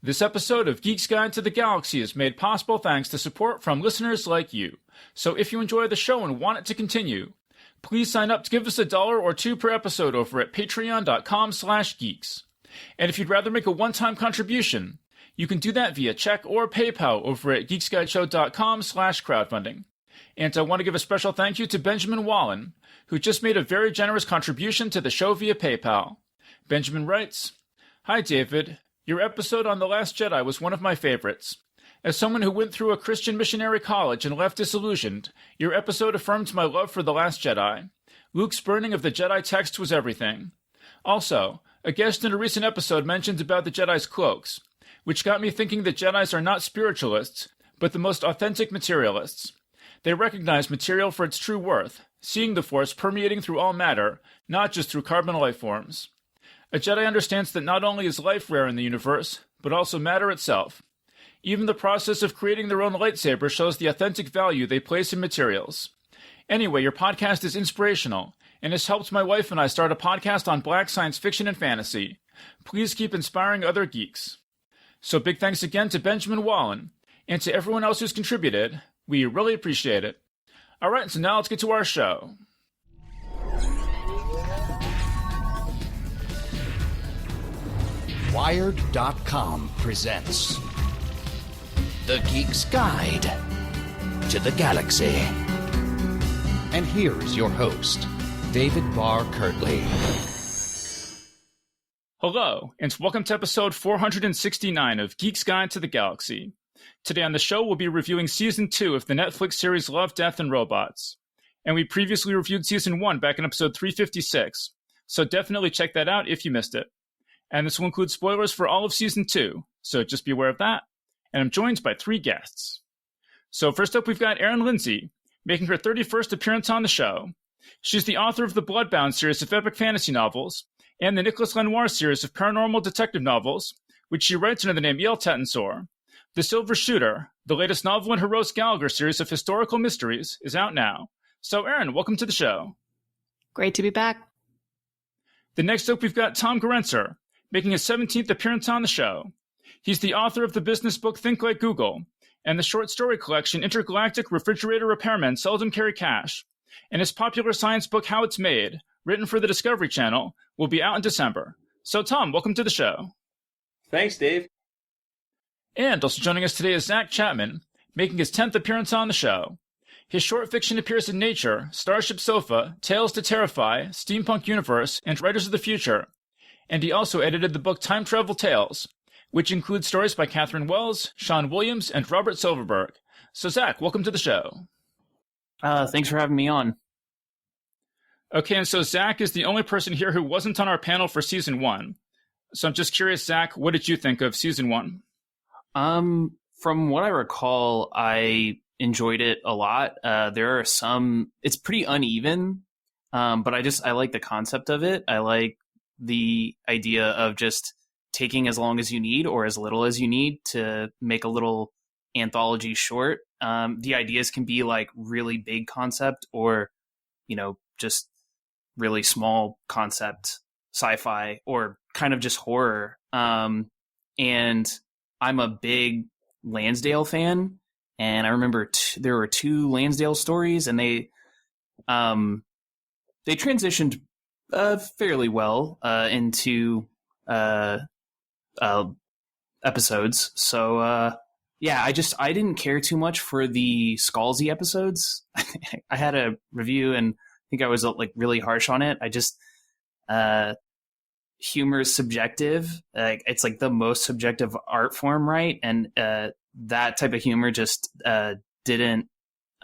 This episode of Geek's Guide to the Galaxy is made possible thanks to support from listeners like you. So if you enjoy the show and want it to continue, please sign up to give us $1 or $2 per episode over at patreon.com/geeks. And if you'd rather make a one-time contribution, you can do that via check or PayPal over at geeksguideshow.com/crowdfunding. And I want to give a special thank you to Benjamin Wallen, who just made a very generous contribution to the show via PayPal. Benjamin writes, "Hi David, your episode on The Last Jedi was one of my favorites. As someone who went through a Christian missionary college and left disillusioned, your episode affirmed my love for The Last Jedi. Luke's burning of the Jedi text was everything. Also, a guest in a recent episode mentioned about the Jedi's cloaks, which got me thinking that Jedis are not spiritualists, but the most authentic materialists. They recognize material for its true worth, seeing the Force permeating through all matter, not just through carbon life forms. A Jedi understands that not only is life rare in the universe, but also matter itself. Even the process of creating their own lightsaber shows the authentic value they place in materials. Anyway, your podcast is inspirational, and has helped my wife and I start a podcast on Black science fiction and fantasy. Please keep inspiring other geeks." So big thanks again to Benjamin Wallen, and to everyone else who's contributed. We really appreciate it. Alright, so now let's get to our show. Wired.com presents The Geek's Guide to the Galaxy. And here's your host, David Barr Kirtley. Hello, and welcome to episode 469 of Geek's Guide to the Galaxy. Today on the show, we'll be reviewing Season 2 of the Netflix series Love, Death, and Robots. And we previously reviewed Season 1 back in episode 356, so definitely check that out if you missed it. And this will include spoilers for all of Season 2, so just be aware of that. And I'm joined by 3 guests. So first up, we've got Erin Lindsey, making her 31st appearance on the show. She's the author of the Bloodbound series of epic fantasy novels, and the Nicholas Lenoir series of paranormal detective novels, which she writes under the name Yael Tetensor. The Silver Shooter, the latest novel in her Rose Gallagher series of historical mysteries, is out now. So Erin, welcome to the show. Great to be back. The next up, we've got Tom Gerencer, making his 17th appearance on the show. He's the author of the business book Think Like Google, and the short story collection Intergalactic Refrigerator Repairmen Seldom Carry Cash, and his popular science book How It's Made, written for the Discovery Channel, will be out in December. So Tom, welcome to the show. Thanks, Dave. And also joining us today is Zach Chapman, making his 10th appearance on the show. His short fiction appears in Nature, Starship Sofa, Tales to Terrify, Steampunk Universe, and Writers of the Future. And he also edited the book Time Travel Tales, which includes stories by Catherine Wells, Sean Williams, and Robert Silverberg. So Zach, welcome to the show. Thanks for having me on. Okay, and so Zach is the only person here who wasn't on our panel for Season 1. So I'm just curious, Zach, what did you think of Season 1? From what I recall, I enjoyed it a lot. There are some, it's pretty uneven, but I like the concept of it. I like the idea of just taking as long as you need or as little as you need to make a little anthology short. The ideas can be like really big concept or, just really small concept sci-fi or kind of just horror. And I'm a big Lansdale fan, and I remember there were 2 Lansdale stories, and they transitioned fairly well into episodes. So I didn't care too much for the Scalzi episodes. I had a review, and I think I was really harsh on it. I just humor is subjective. It's like the most subjective art form, right? And that type of humor just didn't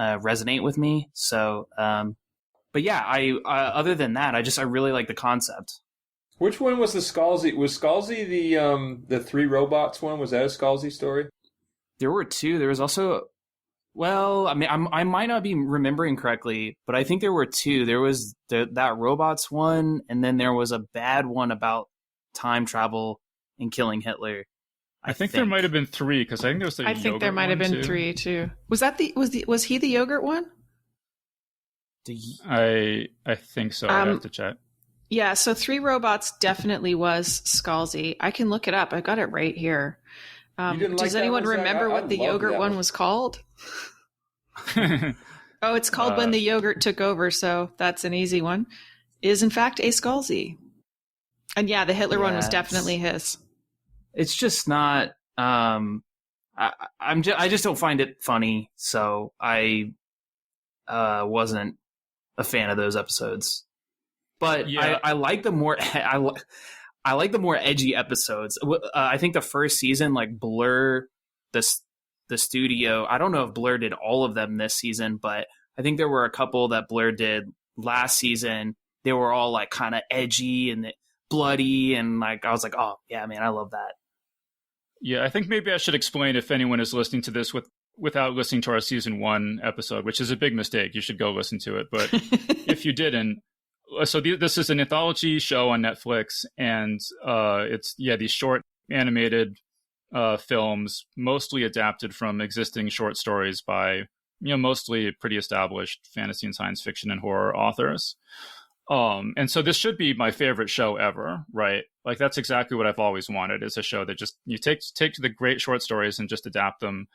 resonate with me. So, but yeah, other than that, I really like the concept. Which one was the Scalzi? Was Scalzi the 3 robots one? Was that a Scalzi story? There were 2. There was also, I might not be remembering correctly, but I think there were 2. There was that robots one, and then there was a bad one about time travel and killing Hitler. I think there might have been 3, because I think there was I think there might have been 3 too. Was he the yogurt one? I think so. I have to check. Yeah, so Three Robots definitely was Scalzi. I can look it up. I've got it right here. You didn't like Does that anyone one, Zach? remember I what the loved yogurt that one was called? Oh, it's called When the Yogurt Took Over, so that's an easy one. Is in fact a Scalzi. And yeah, the Hitler one was definitely his. It's just not. I just don't find it funny, so I wasn't a fan of those episodes. But yeah. I like the more I like the more edgy episodes. I think the first season, like Blur, the studio. I don't know if Blur did all of them this season, but I think there were a couple that Blur did last season. They were all like kind of edgy and bloody, and like I was like, oh yeah, man, I love that. Yeah, I think maybe I should explain if anyone is listening to this without listening to our season 1 episode, which is a big mistake. You should go listen to it. But if you didn't, so this is an anthology show on Netflix, and it's these short animated films, mostly adapted from existing short stories by mostly pretty established fantasy and science fiction and horror authors. And so this should be my favorite show ever, right? Like that's exactly what I've always wanted, is a show that just you take the great short stories and just adapt them.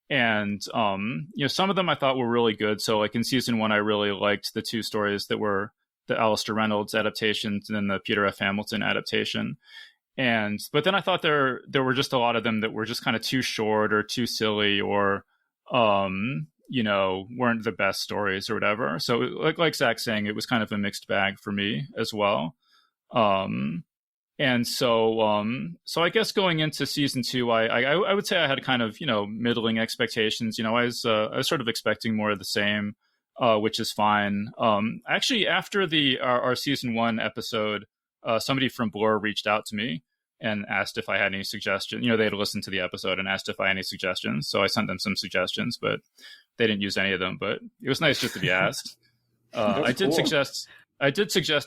And some of them I thought were really good. So like in season 1, I really liked the 2 stories that were the Alistair Reynolds adaptations and then the Peter F. Hamilton adaptation. But then I thought there were just a lot of them that were just kind of too short or too silly or weren't the best stories or whatever. So like Zach's saying, it was kind of a mixed bag for me as well. And so I guess going into season 2, I would say I had kind of, middling expectations. I was sort of expecting more of the same, which is fine. Actually, after our season 1 episode, somebody from Blur reached out to me and asked if I had any suggestions. They had listened to the episode and asked if I had any suggestions. So I sent them some suggestions, but they didn't use any of them. But it was nice just to be asked. I did suggest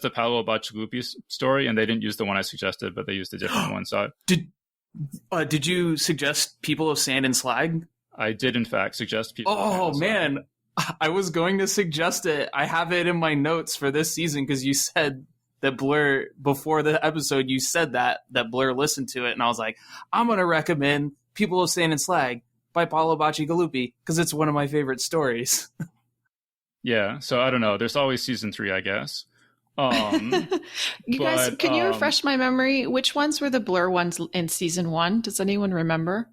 the Paolo Bacigalupi story, and they didn't use the one I suggested, but they used a different one. So did you suggest People of Sand and Slag? I did, in fact, suggest People. Oh man, I was going to suggest it. I have it in my notes for this season because you said that Blur, before the episode, you said that Blur listened to it, and I was like, I'm going to recommend People of Sand and Slag by Paolo Bacigalupi because it's one of my favorite stories. Yeah, so I don't know. There's always season 3, I guess. You guys, can you refresh my memory? Which ones were the Blur ones in season 1? Does anyone remember?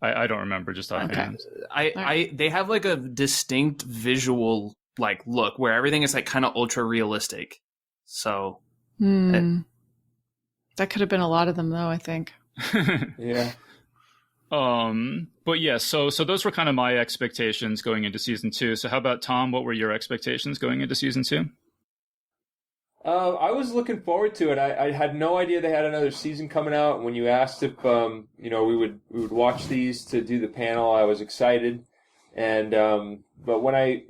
I don't remember just offhand. They have like a distinct visual like look where everything is like kind of ultra realistic. So that could have been a lot of them though, I think. Yeah. But yeah, so those were kind of my expectations going into season 2. So how about Tom? What were your expectations going into season 2? I was looking forward to it. I had no idea they had another season coming out. When you asked if we would watch these to do the panel, I was excited. And but when I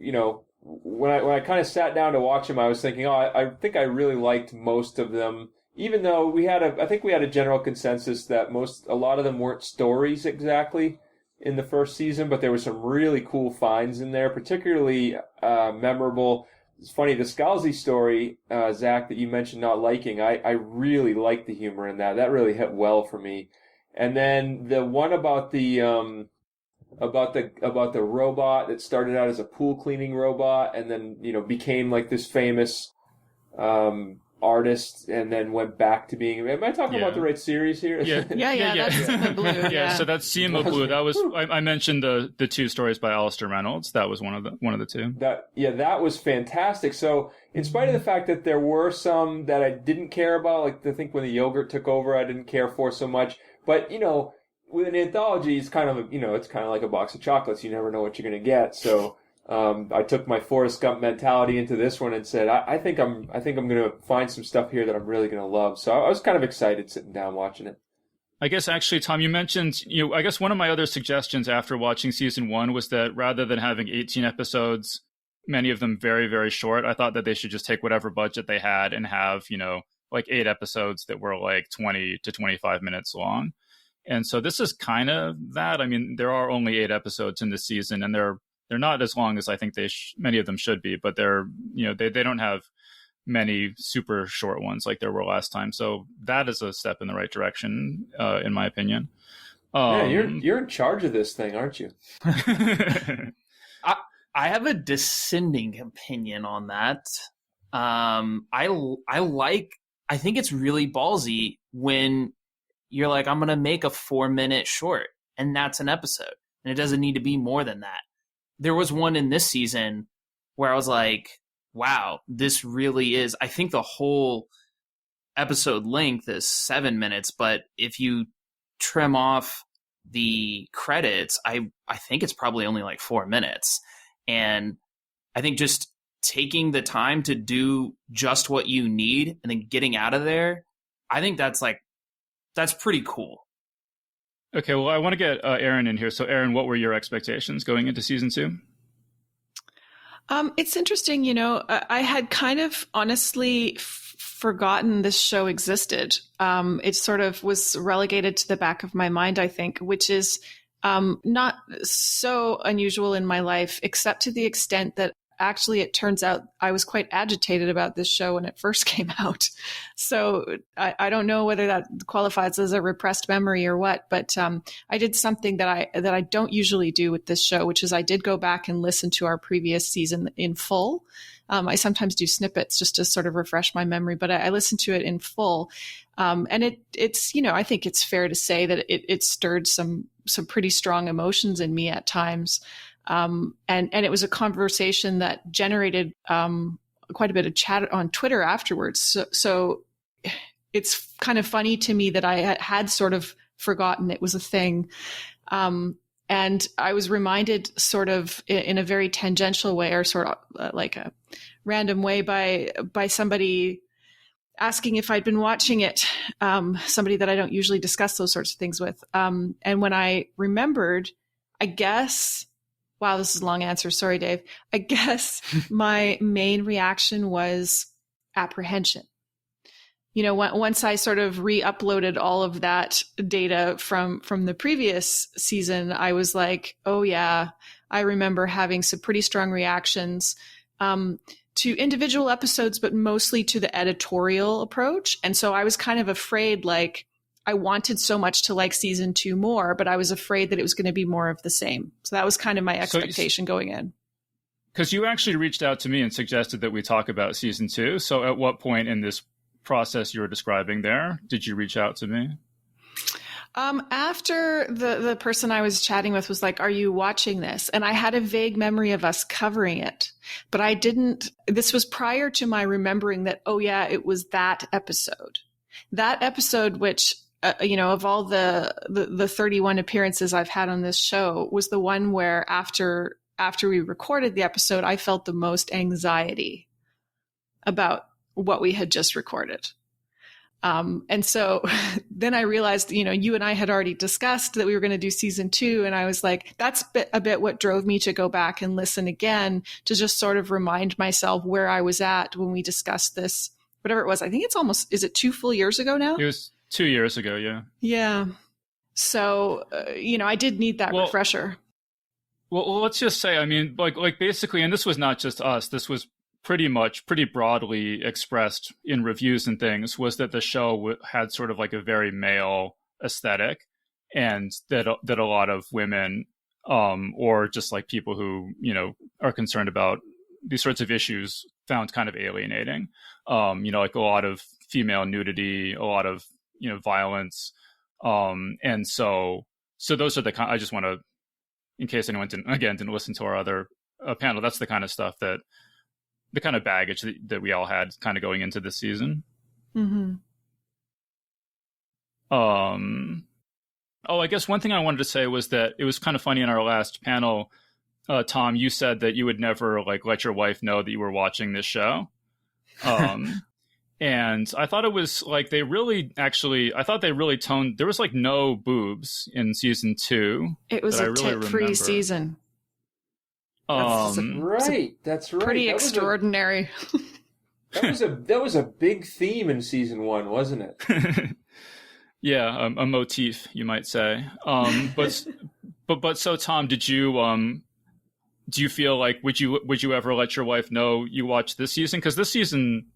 kind of sat down to watch them, I was thinking, I think I really liked most of them. Even though I think we had a general consensus that a lot of them weren't stories exactly in the first season, but there were some really cool finds in there, particularly memorable. It's funny, the Scalzi story, Zach, that you mentioned not liking, I really liked the humor in that. That really hit well for me. And then the one about the robot that started out as a pool cleaning robot and then, became like this famous artist and then went back to being. Am I talking about the right series here? Yeah. That's the Blue. Yeah, so that's Sima Blue. That was I mentioned the 2 stories by Alistair Reynolds. That was one of the 2. That was fantastic. So in spite of the fact that there were some that I didn't care about, like I think when the yogurt took over, I didn't care for so much. But with an anthology, it's kind of it's kind of like a box of chocolates. You never know what you're going to get. So. I took my Forrest Gump mentality into this one and said, I think I'm going to find some stuff here that I'm really going to love. So I was kind of excited sitting down watching it. I guess actually, Tom, you mentioned, I guess one of my other suggestions after watching season 1 was that rather than having 18 episodes, many of them very, very short, I thought that they should just take whatever budget they had and have, like 8 episodes that were like 20 to 25 minutes long. And so this is kind of that. I mean, there are only 8 episodes in this season, and they're they're not as long as I think many of them should be, but they're, they don't have many super short ones like there were last time. So that is a step in the right direction, in my opinion. Yeah, you're in charge of this thing, aren't you? I have a descending opinion on that. I think it's really ballsy when you're like, I'm going to make a 4-minute short, and that's an episode, and it doesn't need to be more than that. There was one in this season where I was like, wow, this really is. I think the whole episode length is 7 minutes, but if you trim off the credits, I think it's probably only like 4 minutes. And I think just taking the time to do just what you need and then getting out of there, I think that's pretty cool. Okay, well, I want to get Erin in here. So, Erin, what were your expectations going into season 2? It's interesting, I had kind of honestly forgotten this show existed. It sort of was relegated to the back of my mind, I think, which is not so unusual in my life, except to the extent that actually it turns out I was quite agitated about this show when it first came out. So I don't know whether that qualifies as a repressed memory or what, but I did something that I don't usually do with this show, which is I did go back and listen to our previous season in full. I sometimes do snippets just to sort of refresh my memory, but I listened to it in full. And it's, I think it's fair to say that it stirred some pretty strong emotions in me at times. And it was a conversation that generated quite a bit of chat on Twitter afterwards. So it's kind of funny to me that I had sort of forgotten it was a thing. And I was reminded sort of in a very tangential way, or sort of like a random way, by somebody asking if I'd been watching it, somebody that I don't usually discuss those sorts of things with. And when I remembered, I guess, wow, this is a long answer. Sorry, Dave. I guess my main reaction was apprehension. Once I sort of re-uploaded all of that data from the previous season, I was like, oh yeah, I remember having some pretty strong reactions to individual episodes, but mostly to the editorial approach. And so I was kind of afraid, like, I wanted so much to like season 2 more, but I was afraid that it was going to be more of the same. So that was kind of my expectation going in. Because you actually reached out to me and suggested that we talk about season 2. So at what point in this process you were describing there did you reach out to me? After the person I was chatting with was like, are you watching this? And I had a vague memory of us covering it, but I didn't. This was prior to my remembering that, oh yeah, it was that episode. That episode, which, of all the 31 appearances I've had on this show, was the one where after we recorded the episode, I felt the most anxiety about what we had just recorded. And so then I realized, you and I had already discussed that we were going to do season 2. And I was like, that's a bit what drove me to go back and listen again, to just sort of remind myself where I was at when we discussed this, whatever it was. I think it's almost, is it 2 full years ago now? It was 2 years ago. Yeah. Yeah. So, I did need that refresher. Well, let's just say, I mean, like basically, and this was not just us, this was pretty broadly expressed in reviews and things, was that the show had sort of like a very male aesthetic, and that a lot of women, or just like people who, are concerned about these sorts of issues, found kind of alienating. Like a lot of female nudity, a lot of, violence. And so those are the kind, I just want to, in case anyone didn't listen to our other panel, that's the kind of stuff the kind of baggage that we all had kind of going into this season. Mm-hmm. I guess one thing I wanted to say was that it was kind of funny in our last panel, Tom, you said that you would never let your wife know that you were watching this show. And I thought it was like I thought they really toned, there was like no boobs in season 2. It was a tit-free season. That's right. Pretty extraordinary. That was a big theme in season 1, wasn't it? Yeah, a motif, you might say. But so Tom, did you do you feel like would you ever let your wife know you watched this season? Because this season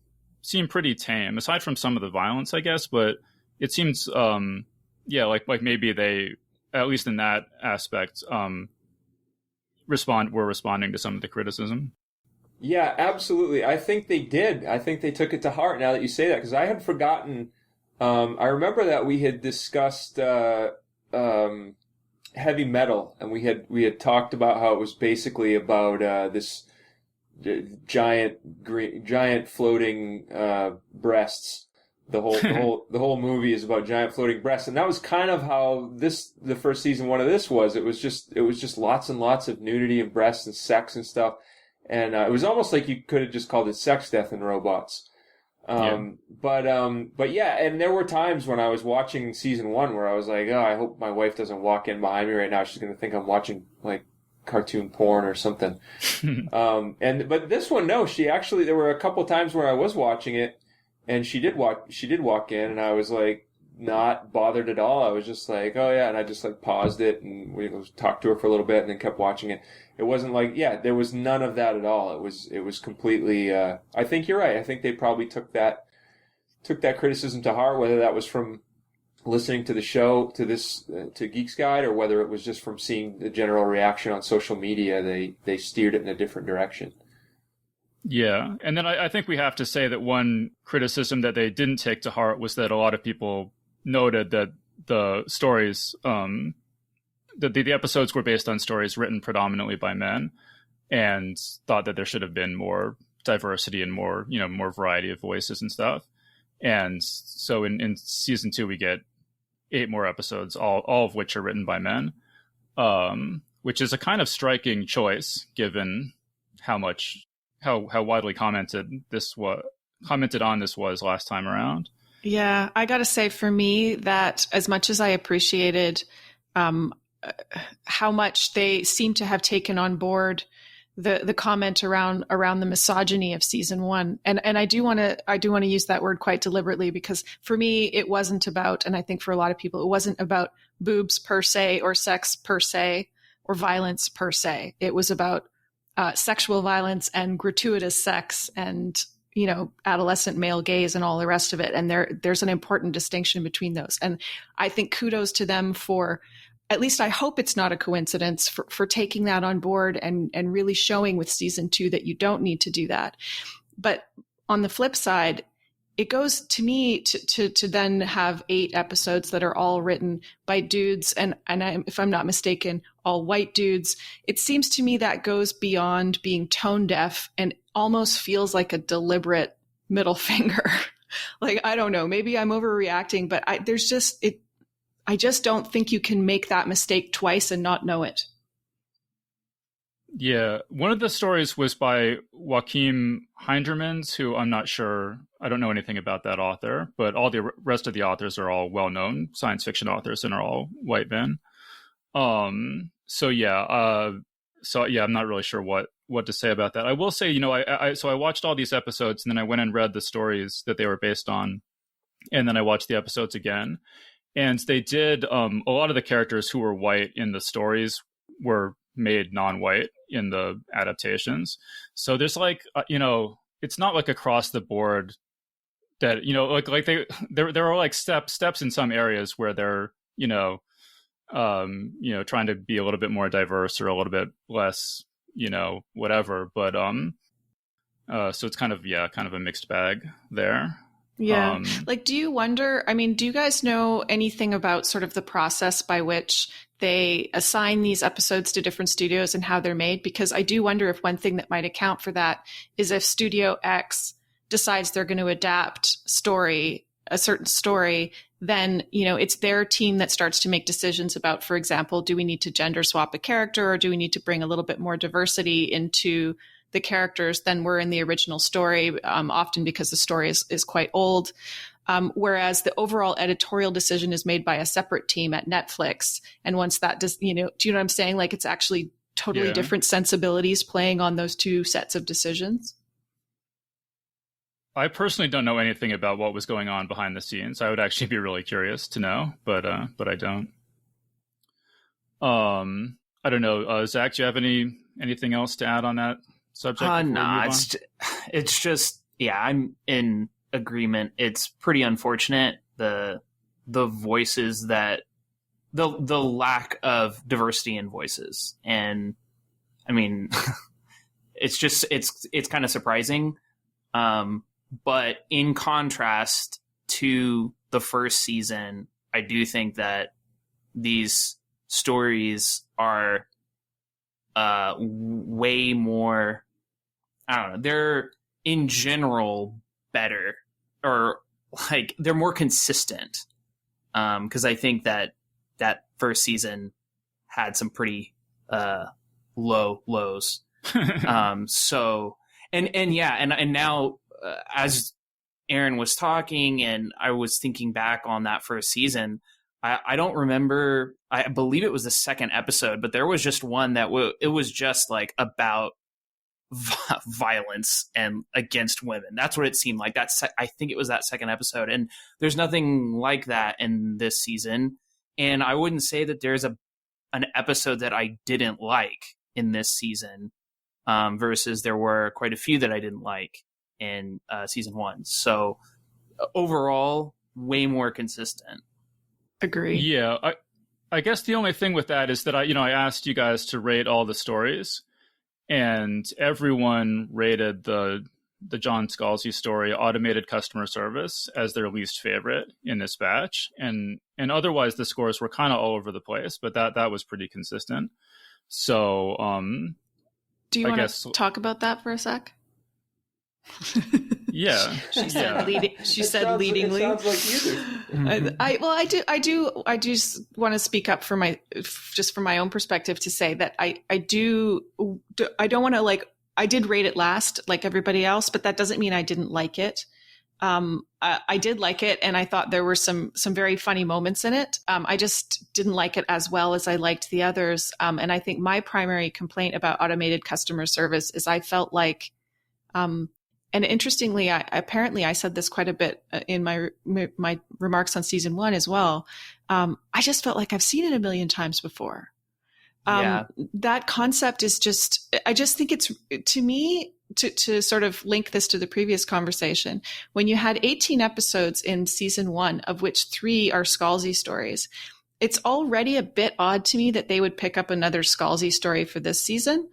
seemed pretty tame, aside from some of the violence, I guess. But it seems, like maybe they, at least in that aspect, were responding to some of the criticism. Yeah, absolutely. I think they did. I think they took it to heart now that you say that, because I had forgotten. I remember that we had discussed heavy metal, and we had talked about how it was basically about this giant floating breasts. The whole movie is about giant floating breasts, and that was kind of how the first season one of this was. It was just lots and lots of nudity and breasts and sex and stuff, and it was almost like you could have just called it Sex, Death, and Robots. But yeah, and there were times when I was watching season one where I was like, oh, I hope my wife doesn't walk in behind me right now. She's going to think I'm watching like cartoon porn or something. But this one, no, there were a couple times where I was watching it and she did walk in, and I was like, not bothered at all. I was just like, oh yeah, and I just like paused it and we talked to her for a little bit and then kept watching it. It wasn't like, there was none of that at all. It was completely, I think you're right. I think they probably took that criticism to heart, whether that was from listening to the show, to Geek's Guide, or whether it was just from seeing the general reaction on social media. They steered it in a different direction. Yeah. And then I think we have to say that one criticism that they didn't take to heart was that a lot of people noted that the stories, the episodes were based on stories written predominantly by men, and thought that there should have been more diversity and more variety of voices and stuff. And so in season 2, we get 8 more episodes, all of which are written by men, which is a kind of striking choice given how widely commented on this was last time around. Yeah, I got to say, for me, that as much as I appreciated how much they seem to have taken on board the comment around the misogyny of season 1, and I do want to use that word quite deliberately, because for me it wasn't about, and I think for a lot of people, it wasn't about boobs per se or sex per se or violence per se. It was about sexual violence and gratuitous sex and adolescent male gaze and all the rest of it. And there's an important distinction between those. And I think kudos to them for, at least I hope it's not a coincidence, for taking that on board and really showing with season 2 that you don't need to do that. But on the flip side, it goes to me to then have 8 episodes that are all written by dudes, and if I'm not mistaken, all white dudes. It seems to me that goes beyond being tone deaf and almost feels like a deliberate middle finger. Like, I don't know, maybe I'm overreacting, but I just don't think you can make that mistake twice and not know it. Yeah. One of the stories was by Joachim Heindermans, who I'm not sure, I don't know anything about that author, but all the rest of the authors are all well-known science fiction authors and are all white men. I'm not really sure what to say about that. I will say, I watched all these episodes and then I went and read the stories that they were based on. And then I watched the episodes again. And they did, a lot of the characters who were white in the stories were made non-white in the adaptations. So there's it's not like across the board that, there are like steps in some areas where they're, trying to be a little bit more diverse or a little bit less, whatever. But, so it's kind of a mixed bag there. Yeah. Do you wonder, do you guys know anything about sort of the process by which they assign these episodes to different studios and how they're made? Because I do wonder if one thing that might account for that is if Studio X decides they're going to adapt a certain story, then, it's their team that starts to make decisions about, for example, do we need to gender swap a character, or do we need to bring a little bit more diversity into the characters than were in the original story, often because the story is quite old. Whereas the overall editorial decision is made by a separate team at Netflix. And once that does, do you know what I'm saying? Like, it's actually totally different sensibilities playing on those two sets of decisions. I personally don't know anything about what was going on behind the scenes. I would actually be really curious to know, but I don't. I don't know. Zach, do you have anything else to add on that subject? before we move Nah, on? it's just, yeah, I'm in agreement. It's pretty unfortunate, the voices that the lack of diversity in voices. And I mean, it's just, it's kind of surprising. But in contrast to the first season, I do think that these stories are way more, I don't know, they're in general better, or like they're more consistent. Because I think that first season had some pretty low lows. So and yeah, and now as Erin was talking and I was thinking back on that first season, I don't remember. I believe it was the second episode, but there was just one that it was just like about violence and against women. That's what it seemed like. I think it was that second episode, and there's nothing like that in this season. And I wouldn't say that there's an episode that I didn't like in this season, versus there were quite a few that I didn't like in season 1. So overall, way more consistent. Agree. Yeah, I guess the only thing with that is that I asked you guys to rate all the stories, and everyone rated the John Scalzi story, Automated Customer Service, as their least favorite in this batch, and otherwise the scores were kind of all over the place, but that was pretty consistent. So, do you want to talk about that for a sec? Yeah, she said leadingly. It sounds like you do. I just want to speak up from my own perspective to say that I don't want to I did rate it last like everybody else, but that doesn't mean I didn't like it. I did like it, and I thought there were some very funny moments in it. I just didn't like it as well as I liked the others. And I think my primary complaint about Automated Customer Service is I felt like, and interestingly, I said this quite a bit in my remarks on season 1 as well. I just felt like I've seen it a million times before. That concept is just, I just think it's, to me, to sort of link this to the previous conversation, when you had 18 episodes in season 1, of which 3 are Scalzi stories, it's already a bit odd to me that they would pick up another Scalzi story for this season.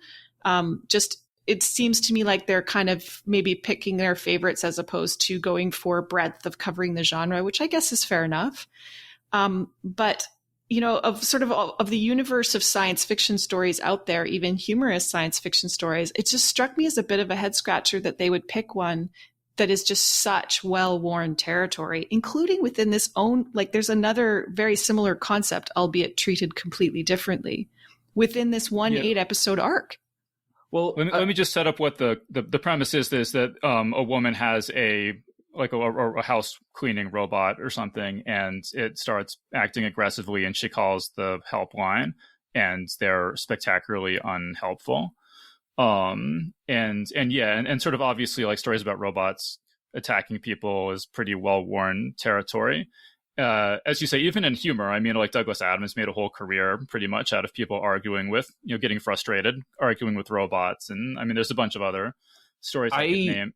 It seems to me like they're kind of maybe picking their favorites as opposed to going for breadth of covering the genre, which I guess is fair enough. But of the universe of science fiction stories out there, even humorous science fiction stories, it just struck me as a bit of a head scratcher that they would pick one that is just such well-worn territory, including within this own, there's another very similar concept, albeit treated completely differently, within this 8 episode arc. Well, let me just set up what the premise is that a woman has a house cleaning robot or something, and it starts acting aggressively, and she calls the helpline, and they're spectacularly unhelpful. And sort of obviously stories about robots attacking people is pretty well-worn territory. As you say, even in humor, I mean, Douglas Adams made a whole career pretty much out of people arguing with, getting frustrated, arguing with robots. And I mean, there's a bunch of other stories I could name.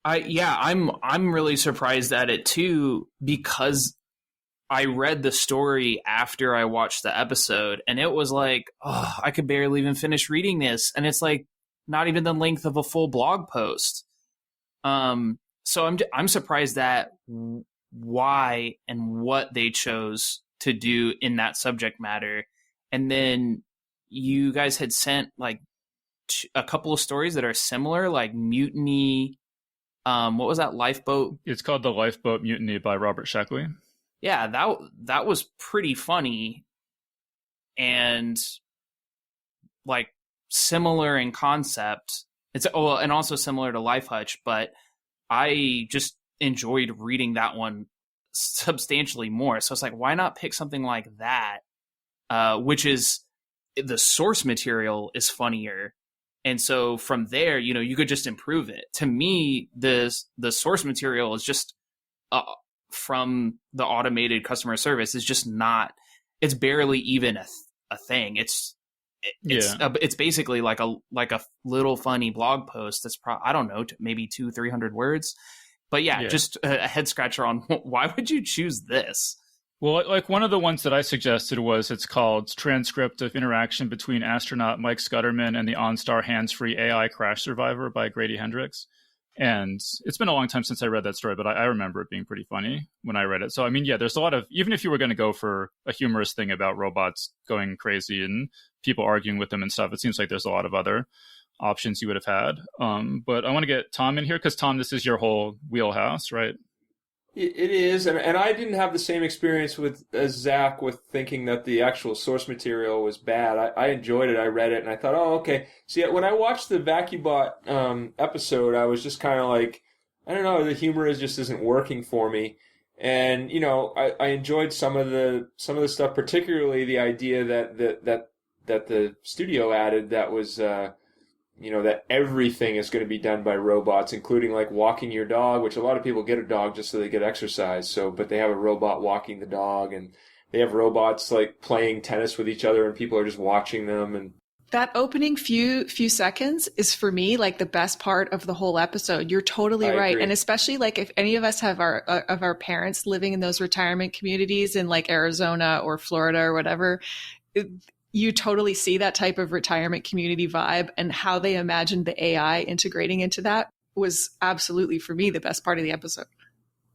I'm really surprised at it too, because I read the story after I watched the episode, and it was like, oh, I could barely even finish reading this. And it's not even the length of a full blog post. So I'm surprised that why and what they chose to do in that subject matter. And then you guys had sent a couple of stories that are similar, like Mutiny. What was that, Lifeboat? It's called The Lifeboat Mutiny by Robert Sheckley. Yeah, that was pretty funny and similar in concept. And also similar to Life Hutch, but I just enjoyed reading that one substantially more. So it's why not pick something like that, which is, the source material is funnier. And so from there, you could just improve it. To me, the source material is just from the Automated Customer Service is just not, it's barely even a thing. It's it's basically like a little funny blog post that's I don't know, maybe 200-300 words. But yeah, just a head scratcher on why would you choose this? Well, like one of the ones that I suggested was it's called Transcript of Interaction Between Astronaut Mike Scudderman and the OnStar Hands-Free AI Crash Survivor by Grady Hendrix. And it's been a long time since I read that story, but I remember it being pretty funny when I read it. So, I mean, yeah, there's a lot of, even if you were going to go for a humorous thing about robots going crazy and people arguing with them and stuff, it seems like there's a lot of other options you would have had. But I want to get Tom in here because, Tom, this is your whole wheelhouse, right? It is, and I didn't have the same experience as Zach with thinking that the actual source material was bad. I enjoyed it. I read it, and I thought, oh, okay. See, when I watched the VacuBot episode, I was just kind of like, I don't know, the humor just isn't working for me. And I enjoyed some of the stuff, particularly the idea that the studio added that was. That everything is going to be done by robots, including like walking your dog, which a lot of people get a dog just so they get exercise. But they have a robot walking the dog, and they have robots like playing tennis with each other, and people are just watching them. And that opening few seconds is for me like the best part of the whole episode. You're totally right. Agree. And especially like if any of us have our parents living in those retirement communities in like Arizona or Florida or whatever, you totally see that type of retirement community vibe, and how they imagined the AI integrating into that was absolutely, for me, the best part of the episode.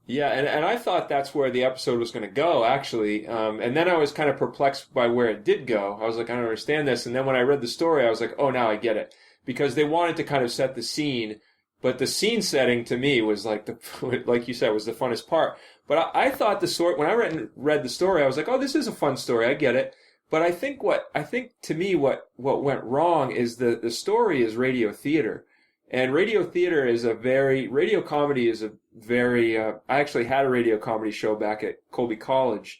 Yeah, and I thought that's where the episode was going to go, actually. And then I was kind of perplexed by where it did go. I was like, I don't understand this. And then when I read the story, I was like, oh, now I get it. Because they wanted to kind of set the scene, but the scene setting to me was like like you said, was the funnest part. But I thought when I read the story, I was like, oh, this is a fun story. I get it. But I think to me what went wrong is the story is radio theater, and radio comedy is a very. I actually had a radio comedy show back at Colby College,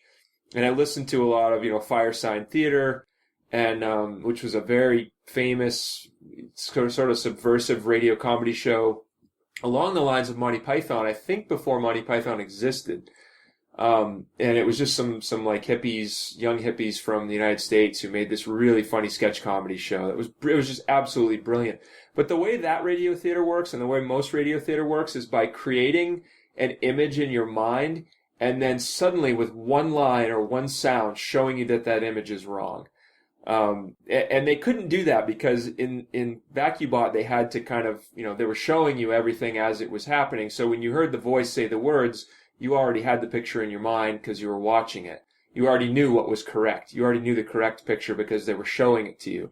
and I listened to a lot of Firesign Theater, and which was a very famous sort of subversive radio comedy show along the lines of Monty Python. I think before Monty Python existed. And it was just some like young hippies from the United States who made this really funny sketch comedy show. It was just absolutely brilliant. But the way that radio theater works, and the way most radio theater works, is by creating an image in your mind, and then suddenly with one line or one sound showing you that image is wrong. And they couldn't do that because in VacuBot they had to kind of, they were showing you everything as it was happening. So when you heard the voice say the words, you already had the picture in your mind because you were watching it. You already knew what was correct. You already knew the correct picture because they were showing it to you.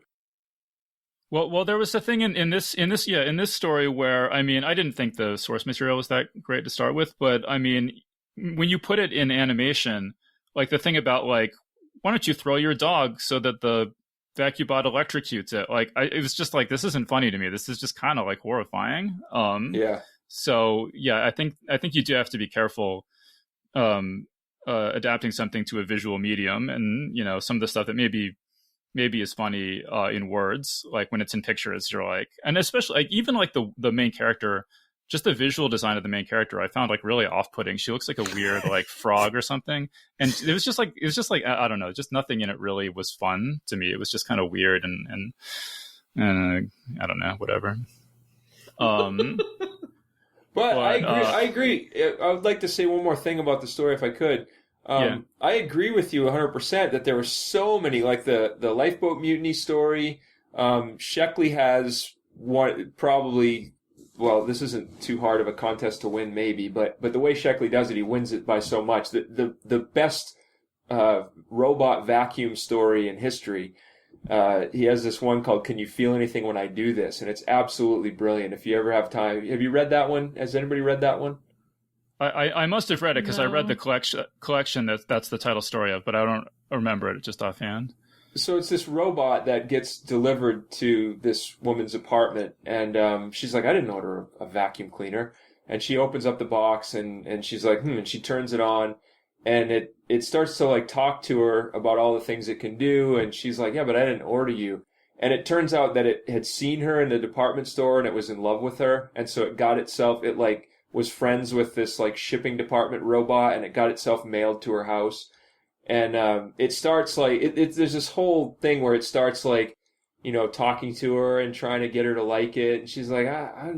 Well, there was a thing in this story where, I mean, I didn't think the source material was that great to start with, but I mean, when you put it in animation, like the thing about like, why don't you throw your dog so that the VacuBot electrocutes it? Like, it was just like, this isn't funny to me. This is just kind of like horrifying. Yeah. So yeah, I think you do have to be careful adapting something to a visual medium, and some of the stuff that maybe is funny in words, like when it's in pictures, you're like, and especially like even like the main character, just the visual design of the main character, I found like really off-putting. She looks like a weird like frog or something, and it was just like I don't know, just nothing in it really was fun to me. It was just kind of weird and I don't know, whatever. But I agree. I would like to say one more thing about the story if I could. I agree with you 100% that there were so many, like the lifeboat mutiny story. Sheckley has one probably, well, this isn't too hard of a contest to win maybe, but the way Sheckley does it, he wins it by so much. The best robot vacuum story in history. He has this one called "Can You Feel Anything When I Do This?" and it's absolutely brilliant. If you ever have time, have you read that one? Has anybody read that one? I must have read it because I read the collection that's the title story of, but I don't remember it just offhand. So it's this robot that gets delivered to this woman's apartment, and she's like, I didn't order a vacuum cleaner. And she opens up the box, and she's like, and she turns it on, and it starts to like talk to her about all the things it can do, and she's like, yeah, but I didn't order you. And it turns out that it had seen her in the department store, and it was in love with her, and so it like was friends with this like shipping department robot, and it got itself mailed to her house. And it starts like there's this whole thing where it starts like talking to her and trying to get her to like it. And she's like,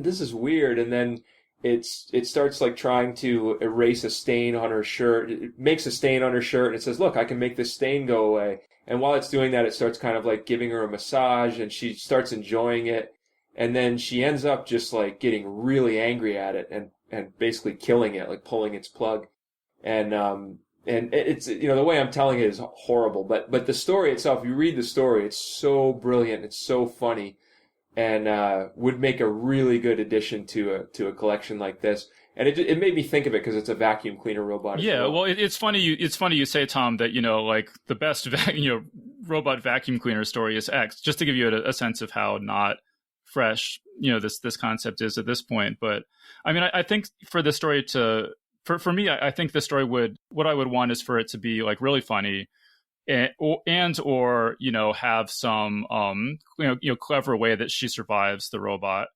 this is weird. And then it starts like trying to erase a stain on her shirt. It makes a stain on her shirt and it says, look, I can make this stain go away. And while it's doing that, it starts kind of like giving her a massage and she starts enjoying it. And then she ends up just like getting really angry at it and basically killing it, like pulling its plug. And it's, the way I'm telling it is horrible, but the story itself, you read the story, it's so brilliant, it's so funny, and would make a really good addition to a collection like this. And it made me think of it because it's a vacuum cleaner robot. Yeah, well, it's funny you say, Tom, that like the best robot vacuum cleaner story is X, just to give you a sense of how not fresh this concept is at this point. But I mean, I think for the story to for me, I think the story what I would want is for it to be like really funny, or have some clever way that she survives the robot,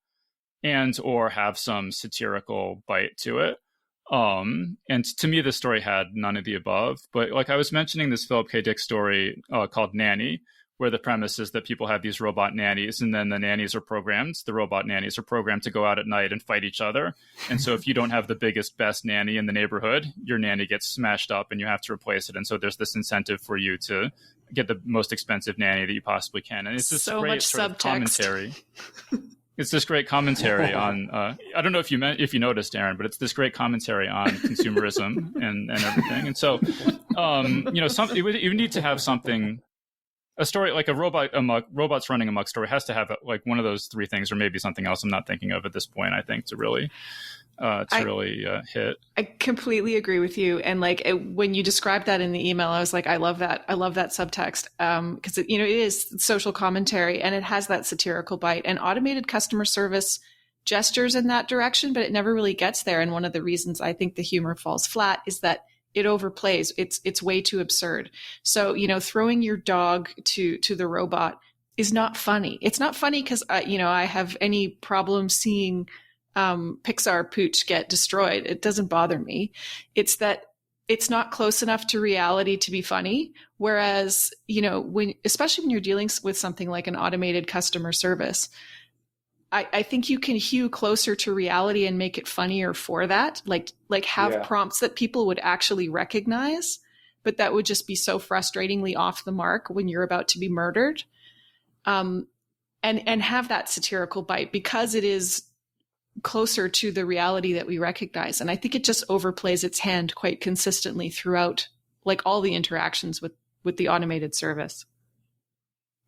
and or have some satirical bite to it. And to me, this story had none of the above. But like I was mentioning, this Philip K. Dick story called Nanny, where the premise is that people have these robot nannies, and then the robot nannies are programmed to go out at night and fight each other. And so if you don't have the biggest, best nanny in the neighborhood, your nanny gets smashed up and you have to replace it. And so there's this incentive for you to get the most expensive nanny that you possibly can. And it's this so great much sort of subtext. Commentary. It's this great commentary on, I don't know if you noticed, Aaron, but it's this great commentary on consumerism and everything. And so, you need to have something. A story like robots running amok story has to have like one of those three things, or maybe something else I'm not thinking of at this point, I think, to really hit. I completely agree with you. And when you described that in the email, I was like, I love that subtext, because it is social commentary and it has that satirical bite, and automated customer service gestures in that direction, but it never really gets there. And one of the reasons I think the humor falls flat is that it overplays. It's way too absurd. So, throwing your dog to the robot is not funny. It's not funny because, I have any problem seeing Pixar pooch get destroyed. It doesn't bother me. It's that it's not close enough to reality to be funny. Whereas, especially when you're dealing with something like an automated customer service, I think you can hew closer to reality and make it funnier for that. Like have prompts that people would actually recognize, but that would just be so frustratingly off the mark when you're about to be murdered. And have that satirical bite because it is closer to the reality that we recognize. And I think it just overplays its hand quite consistently throughout like all the interactions with the automated service.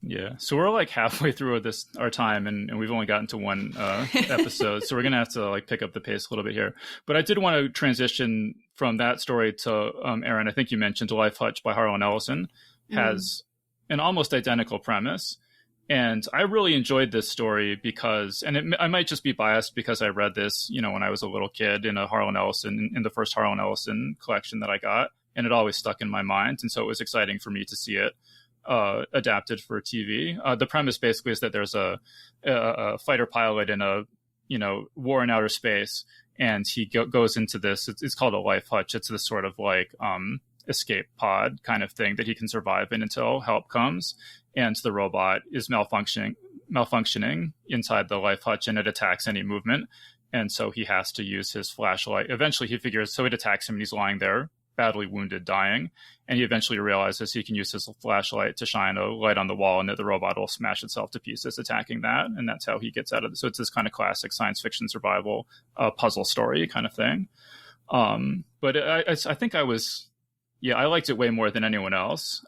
Yeah, so we're like halfway through our time, and we've only gotten to one episode, so we're gonna have to like pick up the pace a little bit here. But I did want to transition from that story to Erin. I think you mentioned Life Hutch by Harlan Ellison has an almost identical premise, and I really enjoyed this story because, and I might just be biased because I read this, when I was a little kid in the first Harlan Ellison collection that I got, and it always stuck in my mind, and so it was exciting for me to see it adapted for TV. The premise basically is that there's a fighter pilot in a war in outer space, and he goes into this. It's called a life hutch. It's this sort of like escape pod kind of thing that he can survive in until help comes. And the robot is malfunctioning inside the life hutch, and it attacks any movement. And so he has to use his flashlight. Eventually, he figures so it attacks him, and he's lying there, badly wounded, dying, and he eventually realizes he can use his flashlight to shine a light on the wall, and that the robot will smash itself to pieces attacking that, and that's how he gets out of it. So it's this kind of classic science fiction survival puzzle story kind of thing. But I think I liked it way more than anyone else.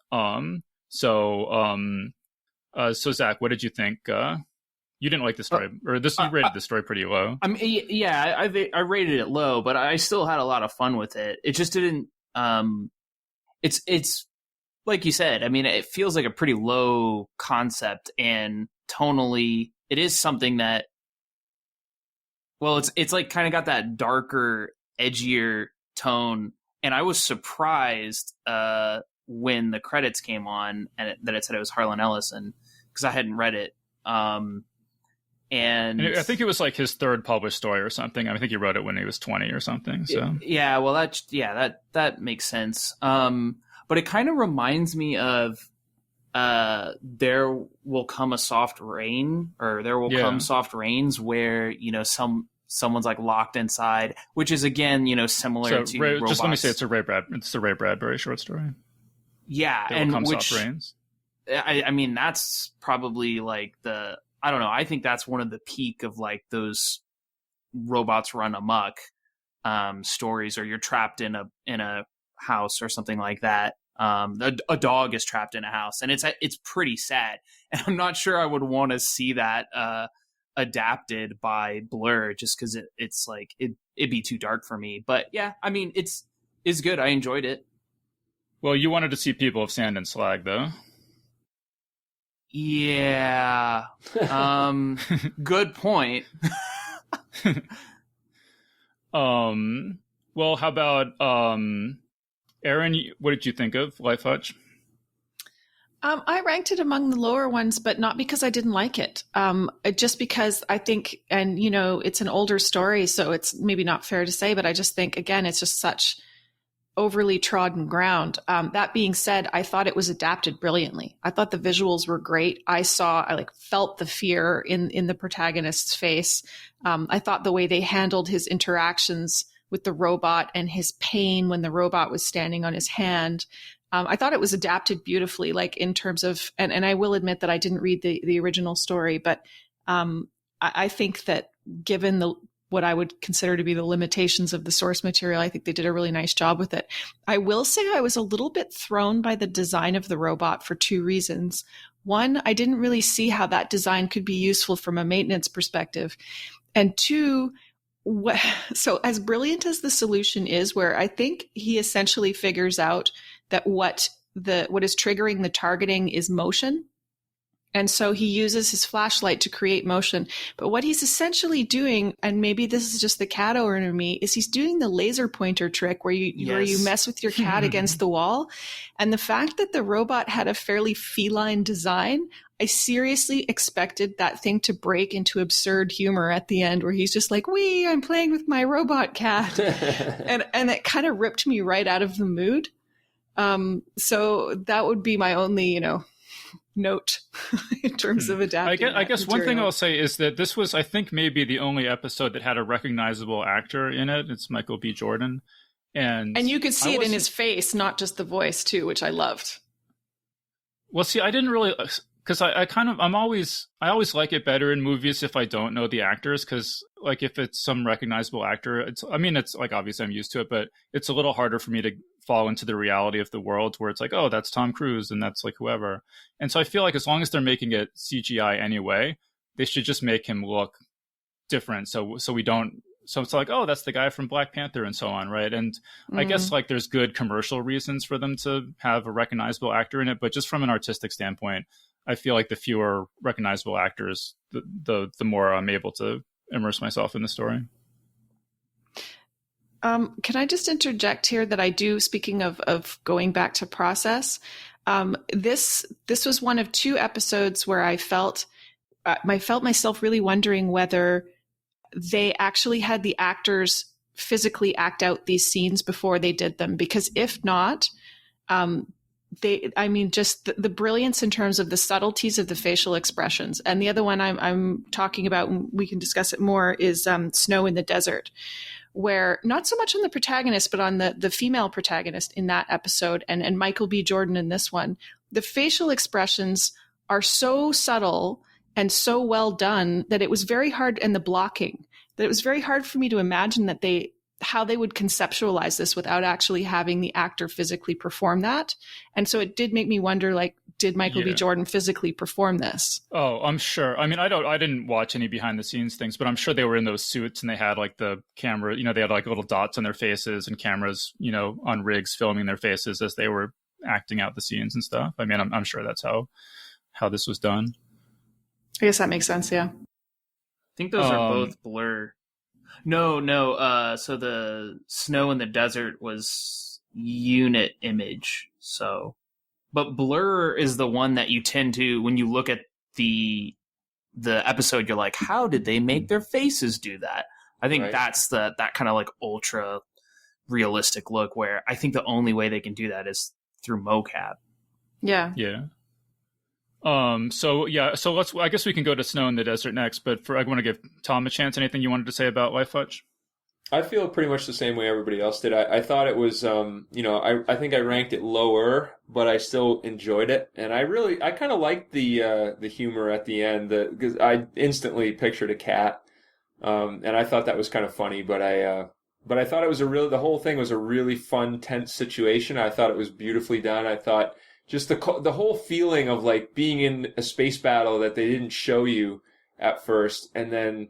So Zach, what did you think? You didn't like the story, or you rated the story pretty low. I mean, yeah, I rated it low, but I still had a lot of fun with it. It just didn't. It's like you said. I mean, it feels like a pretty low concept, and tonally, it is something that. Well, it's like kind of got that darker, edgier tone, and I was surprised when the credits came on and that it said it was Harlan Ellison, because I hadn't read it. And I think it was like his third published story or something. I think he wrote it when he was 20 or something. So yeah, well, that makes sense. But it kind of reminds me of there will come a soft rain, or there will come soft rains where, you know, someone's like locked inside, which is again, you know, similar to robots. Just let me say it's the Ray Bradbury short story. Yeah, There will come soft rains. I mean, that's probably like I don't know. I think that's one of the peak of like those robots run amok stories, or you're trapped in a house or something like that. A dog is trapped in a house, and it's pretty sad. And I'm not sure I would want to see that adapted by Blur, just because it's like it'd be too dark for me. But yeah, I mean, it's good. I enjoyed it. Well, you wanted to see People of Sand and Slag, though. Yeah. Good point. Well, how about Erin? What did you think of Life Hutch? I ranked it among the lower ones, but not because I didn't like it. Just because I think, and you know, it's an older story, so it's maybe not fair to say, but I just think, again, it's just such overly trodden ground. That being said, I thought it was adapted brilliantly. I thought the visuals were great. I like felt the fear in the protagonist's face. I thought the way they handled his interactions with the robot and his pain when the robot was standing on his hand. I thought it was adapted beautifully, like in terms of, and I will admit that I didn't read the original story, but I think that given what I would consider to be the limitations of the source material, I think they did a really nice job with it. I will say I was a little bit thrown by the design of the robot for two reasons. One, I didn't really see how that design could be useful from a maintenance perspective. And two, so as brilliant as the solution is, where I think he essentially figures out that what is triggering the targeting is motion. And so he uses his flashlight to create motion. But what he's essentially doing, and maybe this is just the cat owner in me, is he's doing the laser pointer trick where you mess with your cat against the wall. And the fact that the robot had a fairly feline design, I seriously expected that thing to break into absurd humor at the end, where he's just like, I'm playing with my robot cat. and it kind of ripped me right out of the mood. So that would be my only, note in terms of adapting. I guess one thing I'll say is that this was, I think, maybe the only episode that had a recognizable actor in it. It's Michael B. Jordan. And you could see it in his face, not just the voice too, which I loved. Well, see, I didn't really, because I always like it better in movies if I don't know the actors, because like if it's some recognizable actor, it's like obviously I'm used to it, but it's a little harder for me to fall into the reality of the world where it's like, oh, that's Tom Cruise and that's like whoever. And so I feel like as long as they're making it CGI anyway, they should just make him look different. So it's like, oh, that's the guy from Black Panther and so on, right? And I guess like there's good commercial reasons for them to have a recognizable actor in it, but just from an artistic standpoint, I feel like the fewer recognizable actors, the more I'm able to immerse myself in the story. Can I just interject here that I do, speaking of going back to process, this was one of two episodes where I felt myself really wondering whether they actually had the actors physically act out these scenes before they did them, because if not, just the brilliance in terms of the subtleties of the facial expressions. And the other one I'm talking about, and we can discuss it more, is Snow in the Desert, where not so much on the protagonist, but on the female protagonist in that episode, and Michael B. Jordan in this one, the facial expressions are so subtle and so well done that it was very hard, and the blocking, that it was very hard for me to imagine how they would conceptualize this without actually having the actor physically perform that. And so it did make me wonder, like, did Michael B. Jordan physically perform this? Oh, I'm sure. I mean, I didn't watch any behind the scenes things, but I'm sure they were in those suits and they had like the camera, they had like little dots on their faces and cameras, on rigs filming their faces as they were acting out the scenes and stuff. I mean, I'm sure that's how this was done. I guess that makes sense. Yeah. I think those are both Blur. No. So the Snow in the Desert was unit image. So, but Blur is the one that you tend to, when you look at the episode, you're like, how did they make their faces do that? I think that's that kind of like ultra realistic look, where I think the only way they can do that is through mocap. Yeah. Yeah. I guess we can go to Snow in the Desert next, but I want to give Tom a chance. Anything you wanted to say about Life Hutch? I feel pretty much the same way everybody else did. I thought it was, I think I ranked it lower, but I still enjoyed it. And I kind of liked the humor at the end, because I instantly pictured a cat. And I thought that was kind of funny, but I thought it was the whole thing was a really fun, tense situation. I thought it was beautifully done. I thought just the whole feeling of like being in a space battle that they didn't show you at first, and then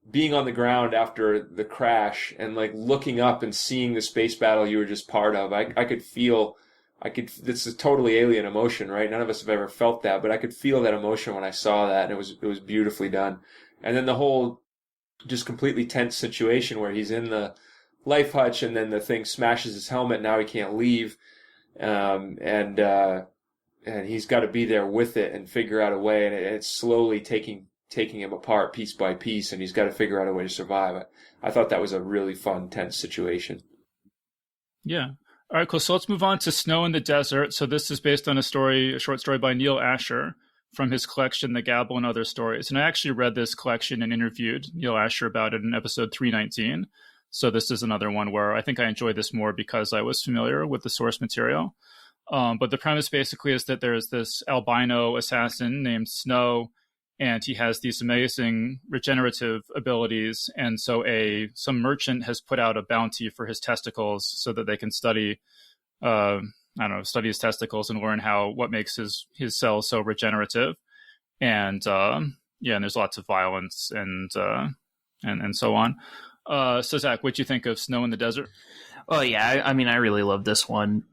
being on the ground after the crash and like looking up and seeing the space battle you were just part of. I could feel, this is totally alien emotion, right? None of us have ever felt that, but I could feel that emotion when I saw that, and it was beautifully done. And then the whole just completely tense situation where he's in the life hutch and then the thing smashes his helmet. Now he can't leave. And he's got to be there with it and figure out a way. And it's slowly taking him apart piece by piece, and he's got to figure out a way to survive. I thought that was a really fun, tense situation. Yeah. All right, cool. So let's move on to Snow in the Desert. So this is based on a short story by Neil Asher from his collection, The Gabble and Other Stories. And I actually read this collection and interviewed Neil Asher about it in episode 319. So this is another one where I think I enjoyed this more because I was familiar with the source material. But the premise basically is that there's this albino assassin named Snow, and he has these amazing regenerative abilities. And so some merchant has put out a bounty for his testicles so that they can study his testicles and learn what makes his cells so regenerative. And and there's lots of violence and so on. So Zach, what'd you think of Snow in the Desert? Oh yeah, I mean, I really love this one.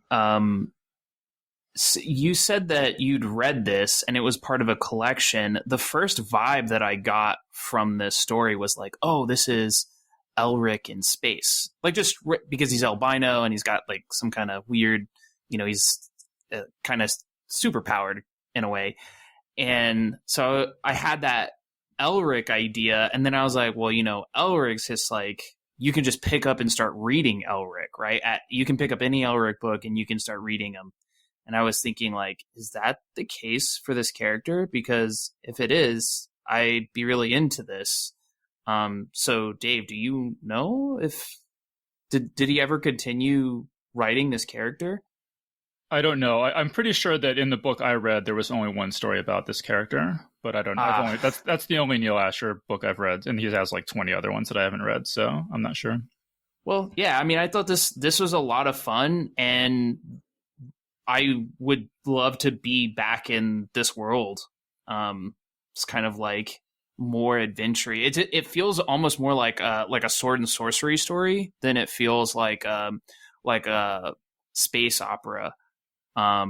So you said that you'd read this and it was part of a collection. The first vibe that I got from this story was like, oh, this is Elric in space. Like, just because he's albino and he's got like some kind of weird, he's kind of super powered in a way. And so I had that Elric idea, and then I was like, well, Elric's just like, you can just pick up and start reading Elric, right? You can pick up any Elric book and you can start reading them. And I was thinking, like, is that the case for this character? Because if it is, I'd be really into this. So Dave, do you know if did he ever continue writing this character? I don't know. I'm pretty sure that in the book I read, there was only one story about this character, but I don't know. That's the only Neil Asher book I've read, and he has like 20 other ones that I haven't read, so I'm not sure. Well, yeah, I mean, I thought this was a lot of fun, and I would love to be back in this world. It's kind of like more adventure-y. It feels almost more like a sword and sorcery story than it feels like a space opera. At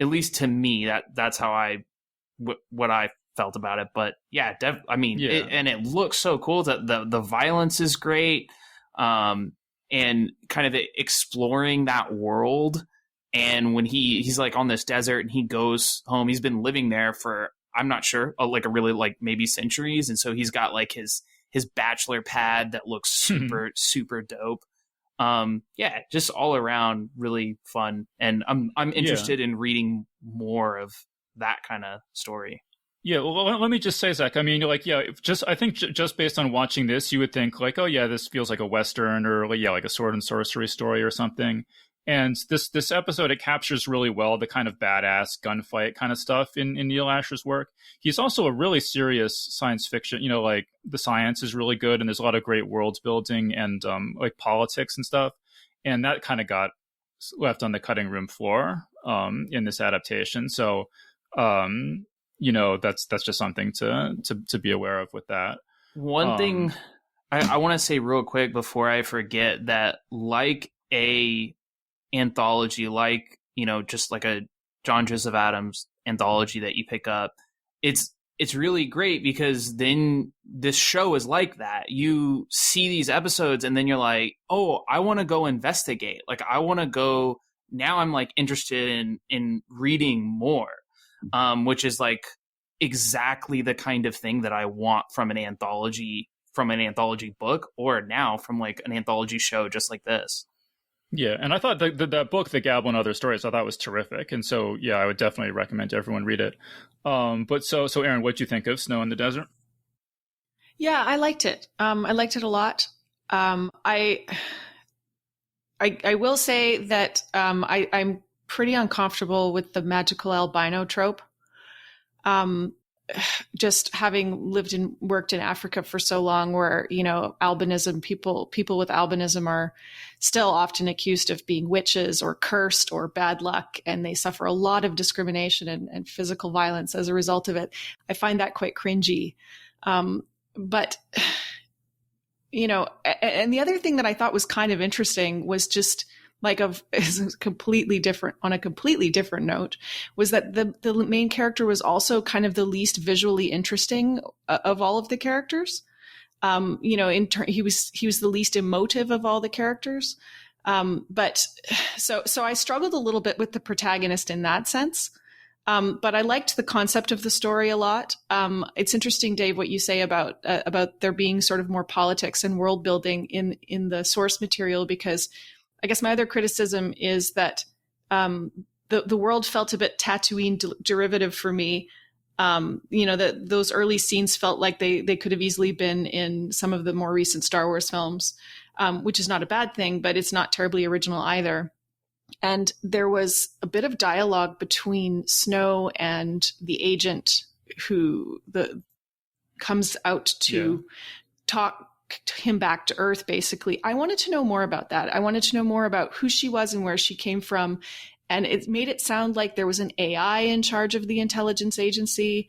least to me, that's how what I felt about it. But yeah, it looks so cool. The violence is great, and kind of exploring that world. And when he's like on this desert and he goes home, he's been living there for, I'm not sure, like a really like maybe centuries. And so he's got like his bachelor pad that looks super, super dope. Just all around really fun. And I'm interested in reading more of that kind of story. Yeah, well, let me just say, Zach, I mean, like, yeah, I think just based on watching this, you would think like, oh yeah, this feels like a Western or like a sword and sorcery story or something. And this episode, it captures really well the kind of badass gunfight kind of stuff in Neil Asher's work. He's also a really serious science fiction, like the science is really good and there's a lot of great world building and like politics and stuff. And that kind of got left on the cutting room floor in this adaptation. So, that's just something to be aware of with that. One thing I want to say real quick before I forget that, like a anthology, like just like a John Joseph Adams anthology that you pick up, it's really great because then this show is like that. You see these episodes and then you're like, oh, I want to go investigate. Like, I want to go now. I'm like interested in reading more, which is like exactly the kind of thing that I want from an anthology book, or now from like an anthology show just like this. Yeah, and I thought that book, The Gabble and Other Stories, I thought was terrific, and so yeah, I would definitely recommend everyone read it. But so Erin, what do you think of Snow in the Desert? Yeah, I liked it. I liked it a lot. I will say that I'm pretty uncomfortable with the magical albino trope. Just having lived and worked in Africa for so long, where, you know, albinism, people with albinism are still often accused of being witches or cursed or bad luck, and they suffer a lot of discrimination and physical violence as a result of it. I find that quite cringy. But, you know, and the other thing that I thought was kind of interesting was just like on a completely different note, was that the main character was also kind of the least visually interesting of all of the characters. You know, he was the least emotive of all the characters. But so I struggled a little bit with the protagonist in that sense. But I liked the concept of the story a lot. It's interesting, Dave, what you say about there being sort of more politics and world building in the source material, because I guess my other criticism is that the world felt a bit Tatooine derivative for me. You know, that those early scenes felt like they could have easily been in some of the more recent Star Wars films, which is not a bad thing, but it's not terribly original either. And there was a bit of dialogue between Snow and the agent who comes out to talk him back to Earth, basically. I wanted to know more about that. I wanted to know more about who she was and where she came from. And it made it sound like there was an AI in charge of the intelligence agency.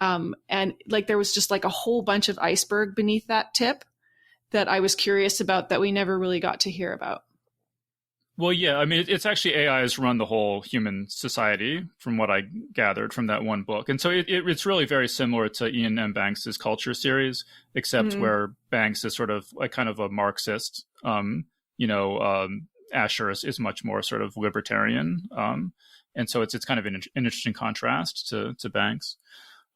And like there was just like a whole bunch of iceberg beneath that tip that I was curious about that we never really got to hear about. Well, yeah, I mean, it's actually AI has run the whole human society, from what I gathered from that one book. And so it's really very similar to Ian M. Banks's Culture series, except where Banks is sort of like kind of a Marxist. Asher is much more sort of libertarian. And so it's kind of an interesting contrast to Banks.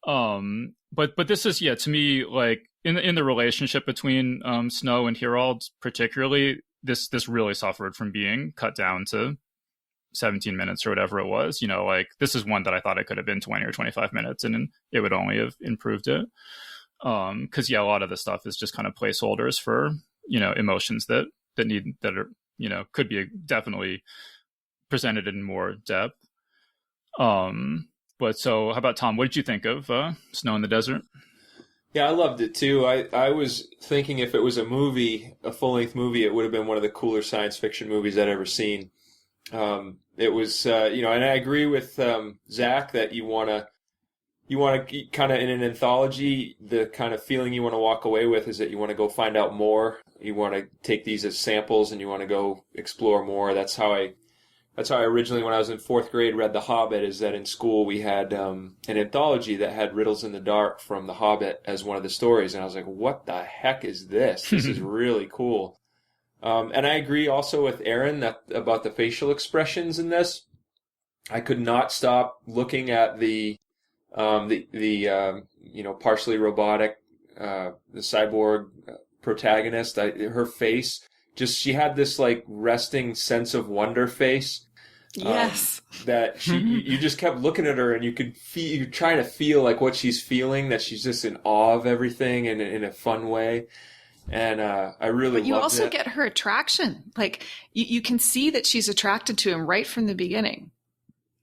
But this is, to me, like in the relationship between Snow and Herald particularly, this really suffered from being cut down to 17 minutes or whatever it was. You know, like this is one that I thought it could have been 20 or 25 minutes and it would only have improved it. Because a lot of the stuff is just kind of placeholders for, you know, emotions that are, you know, could be definitely presented in more depth. But so how about Tom? What did you think of Snow in the Desert? Yeah, I loved it too. I was thinking if it was a movie, a full-length movie, it would have been one of the cooler science fiction movies I'd ever seen. It was, and I agree with Zach that you want to kind of in an anthology, the kind of feeling you want to walk away with is that you want to go find out more. You want to take these as samples and you want to go explore more. That's how I originally, when I was in fourth grade, read The Hobbit, is that in school we had an anthology that had Riddles in the Dark from The Hobbit as one of the stories. And I was like, what the heck is this? This is really cool. And I agree also with Erin about the facial expressions in this. I could not stop looking at the partially robotic, the cyborg protagonist. Her face, she had this like resting sense of wonder face. Yes. That you just kept looking at her and you could feel, you're trying to feel like what she's feeling, that she's just in awe of everything and in a fun way. And I really loved it. But you also get her attraction. Like you can see that she's attracted to him right from the beginning.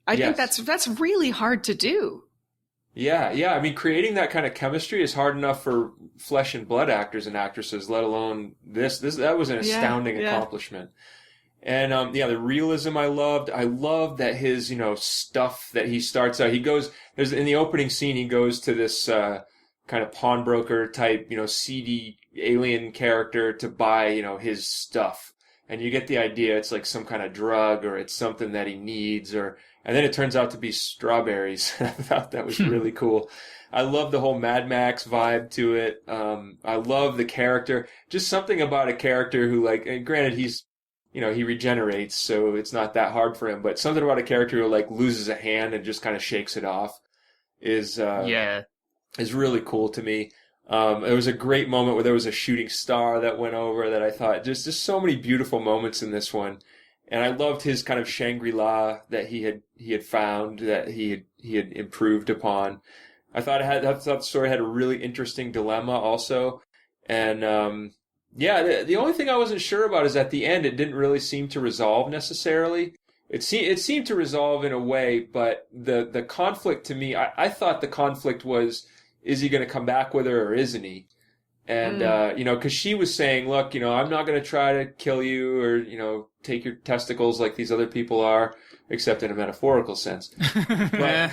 I think that's really hard to do. Yeah. I mean, creating that kind of chemistry is hard enough for flesh and blood actors and actresses, let alone this. That was an astounding accomplishment. And the realism I loved. I loved that his, stuff that he starts out. There's in the opening scene, he goes to this kind of pawnbroker type, seedy alien character to buy, his stuff. And you get the idea it's like some kind of drug or it's something that he needs, and then it turns out to be strawberries. I thought that was really cool. I love the whole Mad Max vibe to it. I love the character. Just something about a character who, like, and granted, he's, he regenerates, so it's not that hard for him, but something about a character who, like, loses a hand and just kind of shakes it off is really cool to me. It was a great moment where there was a shooting star that went over that I thought just so many beautiful moments in this one. And I loved his kind of Shangri-La that he had found, that he had improved upon. I thought the story had a really interesting dilemma also. And the only thing I wasn't sure about is at the end it didn't really seem to resolve necessarily. It seemed to resolve in a way, but the conflict to me, I thought the conflict was, is he going to come back with her or isn't he? And, because she was saying, look, I'm not going to try to kill you or, take your testicles like these other people are, except in a metaphorical sense. But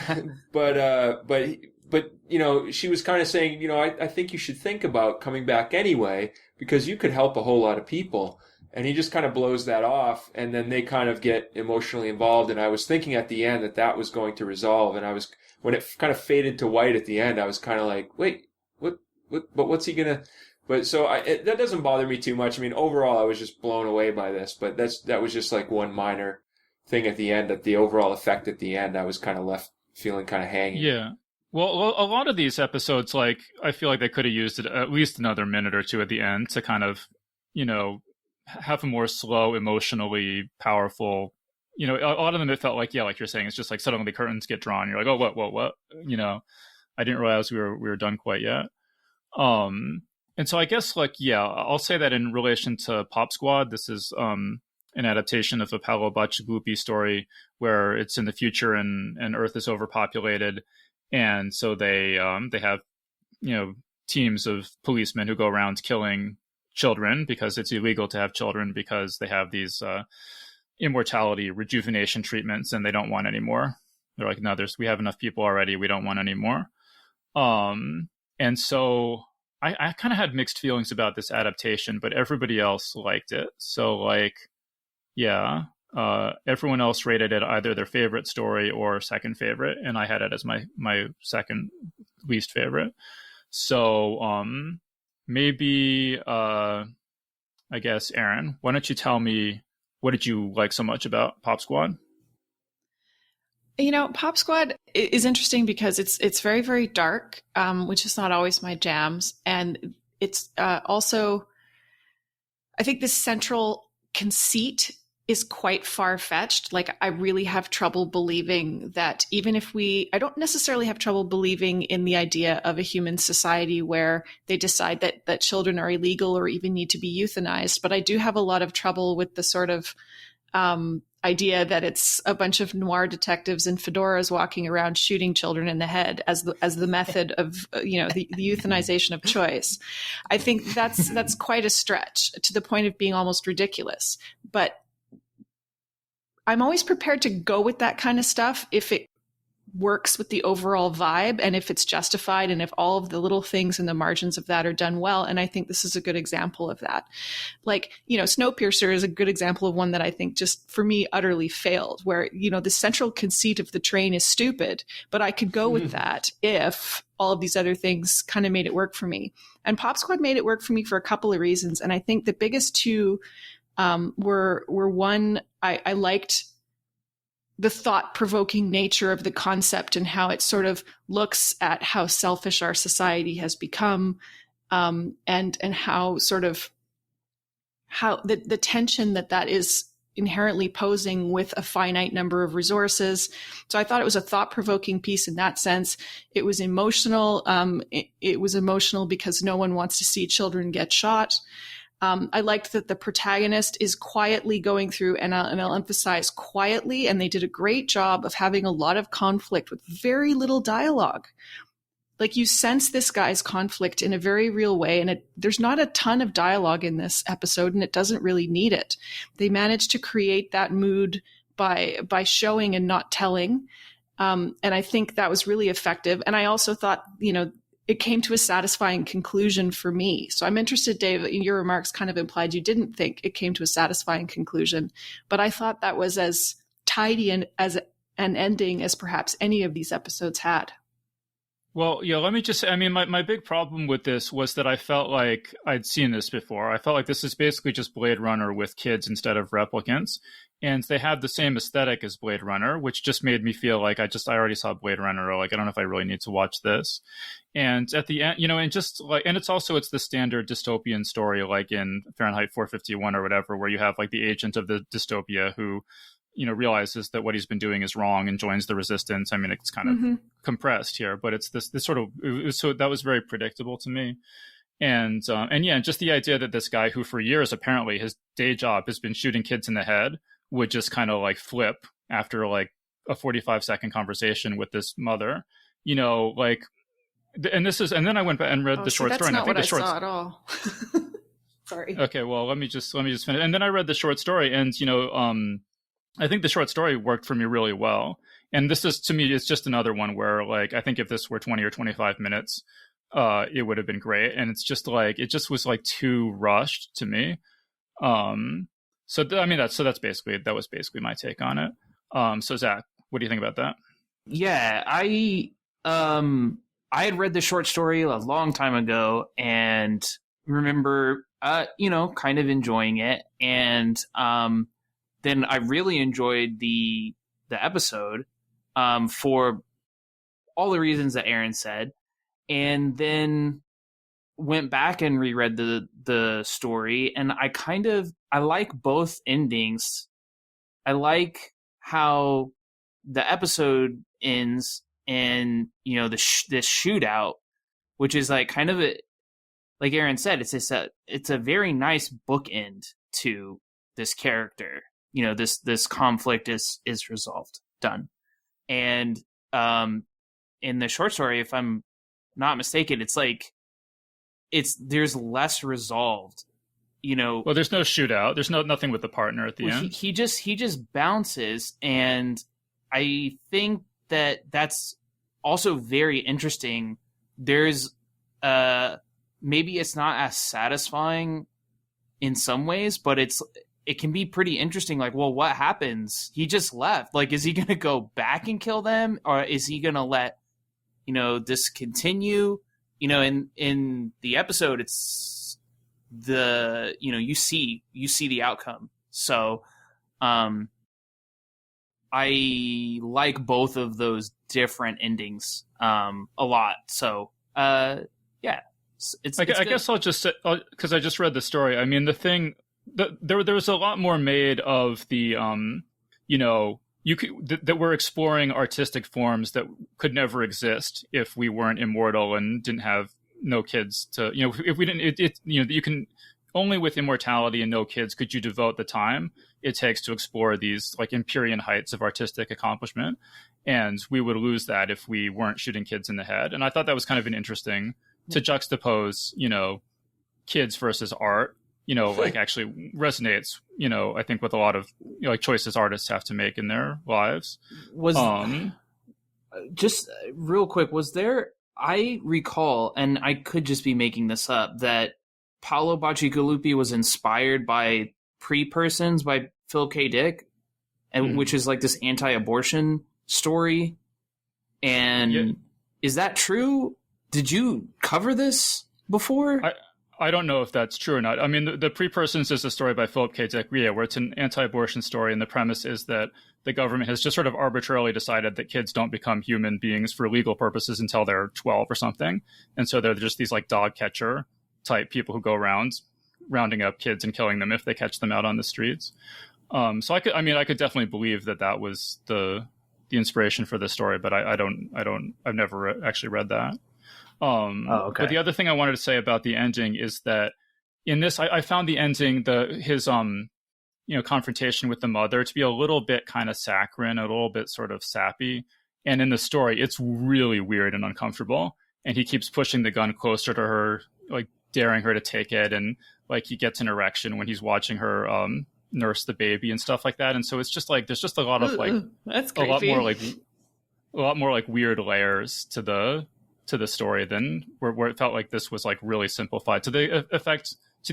she was kind of saying, I think you should think about coming back anyway, because you could help a whole lot of people. And he just kind of blows that off, and then they kind of get emotionally involved. And I was thinking at the end that was going to resolve. And when it kind of faded to white at the end, I was kind of like, wait, but what's he gonna? But so that doesn't bother me too much. I mean, overall, I was just blown away by this. But that was just like one minor thing at the end. That the overall effect at the end, I was kind of left feeling kind of hanging. Yeah. Well, a lot of these episodes, like, I feel like they could have used it at least another minute or two at the end to kind of, have a more slow, emotionally powerful. A lot of them, it felt like, yeah, like you're saying, it's just like suddenly the curtains get drawn. You're like, oh, what? I didn't realize we were done quite yet. And so I guess, like, yeah, I'll say that in relation to Pop Squad, this is an adaptation of a Paolo Bacigalupi story where it's in the future and Earth is overpopulated. And so they have, teams of policemen who go around killing children because it's illegal to have children because they have these immortality rejuvenation treatments and they don't want any more. They're like, no, we have enough people already. We don't want any more. And so I kind of had mixed feelings about this adaptation, but everybody else liked it. So, like, yeah, everyone else rated it either their favorite story or second favorite, and I had it as my second least favorite. So, maybe, I guess, Erin, why don't you tell me, what did you like so much about Pop Squad? Pop Squad is interesting because it's very, very dark, which is not always my jams. And it's also, I think this central conceit is quite far-fetched. Like, I really have trouble believing that even if I don't necessarily have trouble believing in the idea of a human society where they decide that children are illegal or even need to be euthanized. But I do have a lot of trouble with the sort of idea that it's a bunch of noir detectives in fedoras walking around shooting children in the head as the method of the euthanization of choice. I think that's quite a stretch to the point of being almost ridiculous. But I'm always prepared to go with that kind of stuff if it works with the overall vibe and if it's justified and if all of the little things in the margins of that are done well. And I think this is a good example of that. Like, Snowpiercer is a good example of one that I think just for me utterly failed, where, the central conceit of the train is stupid, but I could go with that if all of these other things kind of made it work for me. And Pop Squad made it work for me for a couple of reasons. And I think the biggest two were one, I liked the thought-provoking nature of the concept and how it sort of looks at how selfish our society has become, and how the tension that is inherently posing with a finite number of resources. So I thought it was a thought-provoking piece in that sense. It was emotional. It was emotional because no one wants to see children get shot. I liked that the protagonist is quietly going through, and I'll emphasize quietly, and they did a great job of having a lot of conflict with very little dialogue. Like, you sense this guy's conflict in a very real way, and there's not a ton of dialogue in this episode, and it doesn't really need it. They managed to create that mood by showing and not telling, and I think that was really effective. And I also thought, it came to a satisfying conclusion for me. So I'm interested, Dave, in your remarks kind of implied you didn't think it came to a satisfying conclusion, but I thought that was as tidy and as an ending as perhaps any of these episodes had. Well, yeah, let me just say, I mean, my big problem with this was that I felt like I'd seen this before. I felt like this is basically just Blade Runner with kids instead of replicants. and they have the same aesthetic as Blade Runner, which just made me feel like I already saw Blade Runner, or like I don't know if I really need to watch this. And at the end, and just like, and it's the standard dystopian story, like in Fahrenheit 451 or whatever, where you have like the agent of the dystopia who, realizes that what he's been doing is wrong and joins the resistance. I mean, it's kind of compressed here, but it's this sort of, so that was very predictable to me. And just the idea that this guy who for years, apparently his day job has been shooting kids in the head, would just kind of like flip after like a 45-second conversation with this mother, and then I went back and read the short story. That's and not what I saw at all. Sorry. Okay, well, let me just finish. And then I read the short story, and I think the short story worked for me really well. And this is, to me, it's just another one where, like, I think if this were 20 or 25 minutes, it would have been great. And it's just like, it just was like too rushed to me. So that was basically my take on it. So Zach, what do you think about that? Yeah, I had read the short story a long time ago and remember, kind of enjoying it. And then I really enjoyed the episode for all the reasons that Erin said, and then went back and reread the story, and I like both endings. I like how the episode ends, and this shootout, which is like kind of like Erin said, it's a very nice bookend to this character. This conflict is resolved, done. And in the short story, if I'm not mistaken, it's like there's less resolved. Well, there's no shootout. There's nothing with the partner at the end. He just bounces, and I think that's also very interesting. There's maybe it's not as satisfying in some ways, but it can be pretty interesting. Like, well, what happens? He just left. Like, is he going to go back and kill them, or is he going to let this continue? In the episode, it's you see the outcome. So I like both of those different endings a lot. So yeah, it's I guess I'll just say, because I just read the story. I mean, the thing there was a lot more made of the that we're exploring artistic forms that could never exist if we weren't immortal and didn't have no kids to, if we didn't, you can only with immortality and no kids could you devote the time it takes to explore these like Empyrean heights of artistic accomplishment. And we would lose that if we weren't shooting kids in the head. And I thought that was kind of an interesting to juxtapose, kids versus art, like actually resonates, I think with a lot of like choices artists have to make in their lives. Just real quick, I recall, and I could just be making this up, that Paolo Bacigalupi was inspired by Pre-Persons by Philip K. Dick, and which is like this anti-abortion story. And is that true? Did you cover this before? I don't know if that's true or not. I mean, the Pre-Persons is a story by Philip K. Dick, where it's an anti-abortion story, and the premise is that the government has just sort of arbitrarily decided that kids don't become human beings for legal purposes until they're 12 or something. And so they're just these like dog catcher type people who go around rounding up kids and killing them if they catch them out on the streets. So I could definitely believe that was the inspiration for this story, but I've never actually read that. Okay. But the other thing I wanted to say about the ending is that in this, I found the ending, his confrontation with the mother to be a little bit kind of saccharine, a little bit sort of sappy. And in the story, it's really weird and uncomfortable. And he keeps pushing the gun closer to her, like daring her to take it. And like he gets an erection when he's watching her nurse the baby and stuff like that. And so it's just like, there's just a lot of like, that's creepy. a lot more like weird layers to the story than where it felt like this was like really simplified to the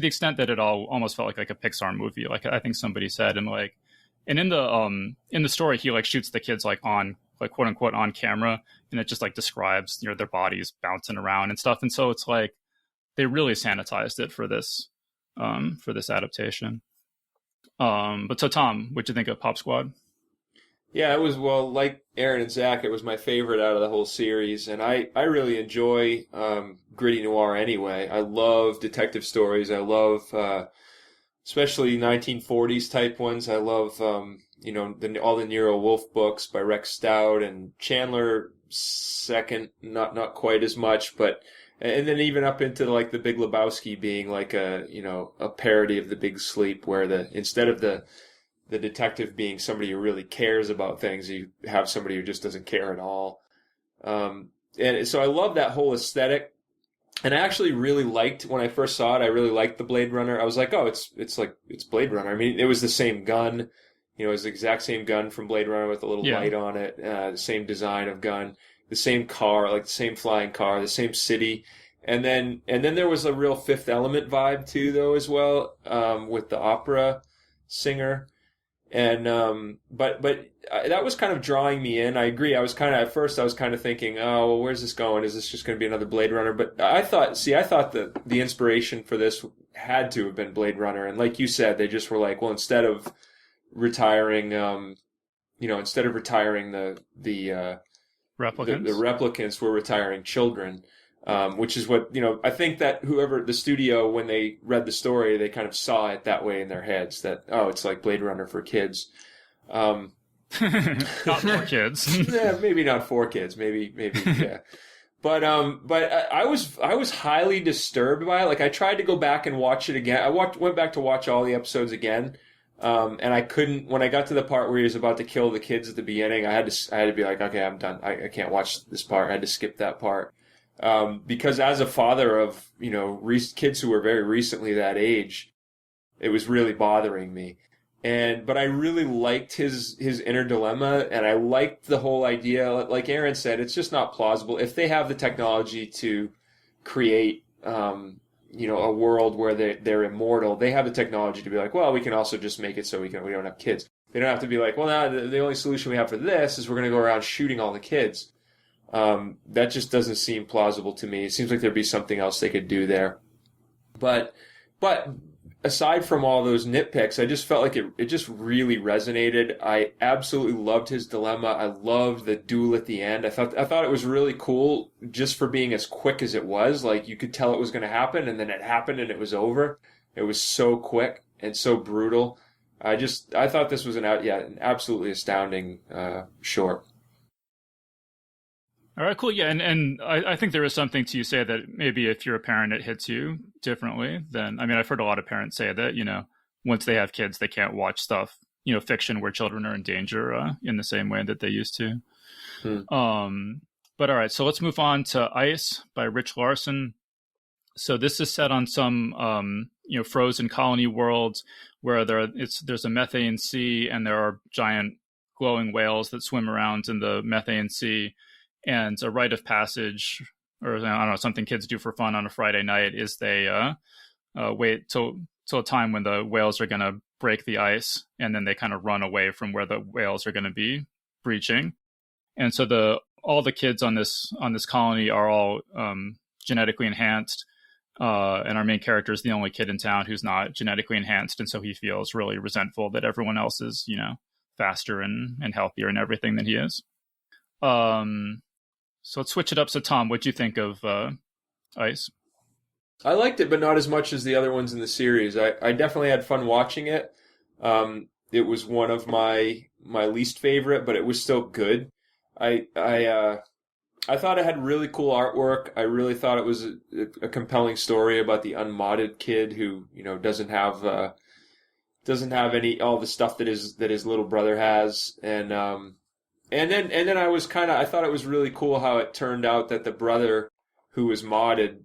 extent that it all almost felt like a Pixar movie, like I think somebody said. And in the story, he like shoots the kids like on like quote unquote on camera, and it just like describes their bodies bouncing around and stuff. And so it's like they really sanitized it for this adaptation. But so Tom, what'd you think of Pop Squad? Yeah, it was, well, like Erin and Zach, it was my favorite out of the whole series, and I really enjoy gritty noir anyway. I love detective stories. I love, especially 1940s type ones. I love, all the Nero Wolfe books by Rex Stout, and Chandler second, not quite as much, but and then even up into like the Big Lebowski being like a parody of The Big Sleep, where instead of the detective being somebody who really cares about things, you have somebody who just doesn't care at all. And so I love that whole aesthetic. And I actually really liked, when I first saw it, I really liked the Blade Runner. I was like, oh, it's Blade Runner. I mean, it was the same gun. It was the exact same gun from Blade Runner with a little light on it, the same design of gun, the same car, like the same flying car, the same city. And then there was a real Fifth Element vibe too, though, as well, with the opera singer. And but that was kind of drawing me in. I agree. At first I was kind of thinking, oh, well, where's this going? Is this just going to be another Blade Runner? But I thought that the inspiration for this had to have been Blade Runner. And like you said, they just were like, well, instead of retiring the Replicants. The replicants, were retiring children. Which is what, I think that whoever the studio, when they read the story, they kind of saw it that way in their heads, that, oh, it's like Blade Runner for kids. Not for kids. Yeah, maybe not for kids. Maybe, yeah. But I was highly disturbed by it. Like, I tried to go back and watch it again. I went back to watch all the episodes again. And I couldn't, when I got to the part where he was about to kill the kids at the beginning, I had to be like, okay, I'm done. I can't watch this part. I had to skip that part. Because as a father of, kids who were very recently that age, it was really bothering me. But I really liked his inner dilemma, and I liked the whole idea. Like Erin said, it's just not plausible. If they have the technology to create, a world where they're immortal, they have the technology to be like, well, we can also just make it so we don't have kids. They don't have to be like, well, now the only solution we have for this is we're going to go around shooting all the kids. That just doesn't seem plausible to me. It seems like there'd be something else they could do there. But aside from all those nitpicks, I just felt like it just really resonated. I absolutely loved his dilemma. I loved the duel at the end. I thought it was really cool just for being as quick as it was. Like, you could tell it was going to happen, and then it happened and it was over. It was so quick and so brutal. I thought this was an absolutely astounding short. All right, cool. Yeah, and I think there is something to you say that maybe if you're a parent, it hits you differently than, I've heard a lot of parents say that, once they have kids, they can't watch stuff, fiction where children are in danger in the same way that they used to. But all right, so let's move on to Ice by Rich Larson. So this is set on some, frozen colony world where there's a methane sea, and there are giant glowing whales that swim around in the methane sea. And a rite of passage, or I don't know, something kids do for fun on a Friday night, is they wait till a time when the whales are going to break the ice, and then they kind of run away from where the whales are going to be breaching. And so all the kids on this colony are all genetically enhanced, and our main character is the only kid in town who's not genetically enhanced, and so he feels really resentful that everyone else is, faster and healthier and everything than he is. So let's switch it up. So Tom, what'd you think of Ice? I liked it, but not as much as the other ones in the series. I definitely had fun watching it. It was one of my least favorite, but it was still good. I thought it had really cool artwork. I really thought it was a compelling story about the unmodded kid who, doesn't have all the stuff that his little brother has, and then I thought it was really cool how it turned out that the brother who was modded,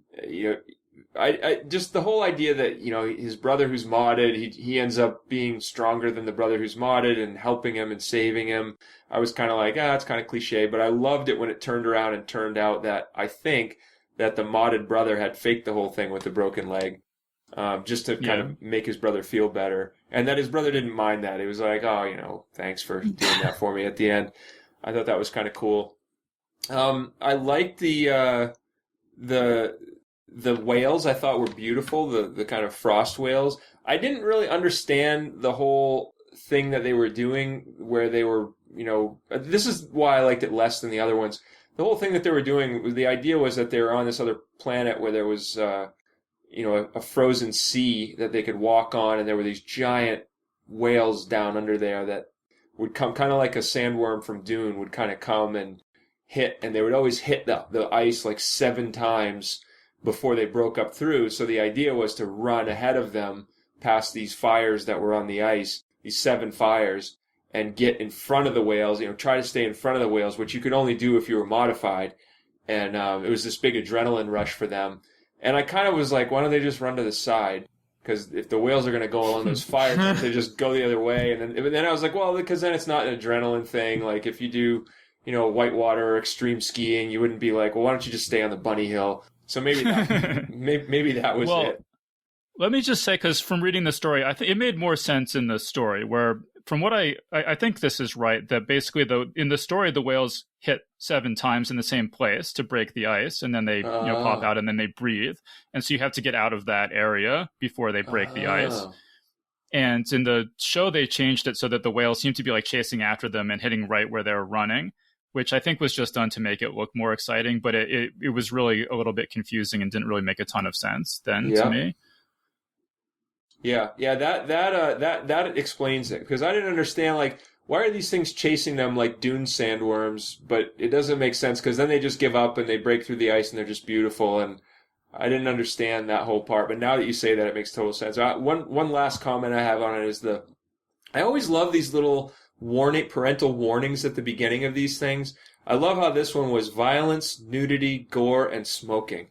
I just the whole idea that, his brother who's modded, he ends up being stronger than the brother who's modded and helping him and saving him. I was kind of like, it's kind of cliche, but I loved it when it turned around and turned out that I think that the modded brother had faked the whole thing with the broken leg, just to kind of make his brother feel better. And that his brother didn't mind that. He was like, oh, thanks for doing that for me at the end. I thought that was kind of cool. I liked the the whales I thought were beautiful, the kind of frost whales. I didn't really understand the whole thing that they were doing where they were, this is why I liked it less than the other ones. The whole thing that they were doing, the idea was that they were on this other planet where there was, a frozen sea that they could walk on, and there were these giant whales down under there that would come, kind of like a sandworm from Dune, would kind of come and hit, and they would always hit the ice like 7 times before they broke up through. So the idea was to run ahead of them past these fires that were on the ice, these 7 fires, and get in front of the whales, try to stay in front of the whales, which you could only do if you were modified. And it was this big adrenaline rush for them. And I kind of was like, why don't they just run to the side? Because if the whales are going to go along those fires, they just go the other way. And then I was like, well, because then it's not an adrenaline thing. Like if you do, whitewater or extreme skiing, you wouldn't be like, well, why don't you just stay on the bunny hill? So maybe that was it. Let me just say, because from reading the story, I think it made more sense in the story where, from what I think this is right, that basically in the story, the whales hit 7 times in the same place to break the ice, and then they pop out and then they breathe. And so you have to get out of that area before they break the ice. And in the show, they changed it so that the whales seem to be like chasing after them and hitting right where they're running, which I think was just done to make it look more exciting. But it was really a little bit confusing and didn't really make a ton of sense then to me. Yeah, that explains it, because I didn't understand, like, why are these things chasing them like dune sandworms? But it doesn't make sense, because then they just give up and they break through the ice and they're just beautiful. And I didn't understand that whole part, but now that you say that, it makes total sense. One last comment I have on it is I always love these little parental warnings at the beginning of these things. I love how this one was violence, nudity, gore, and smoking.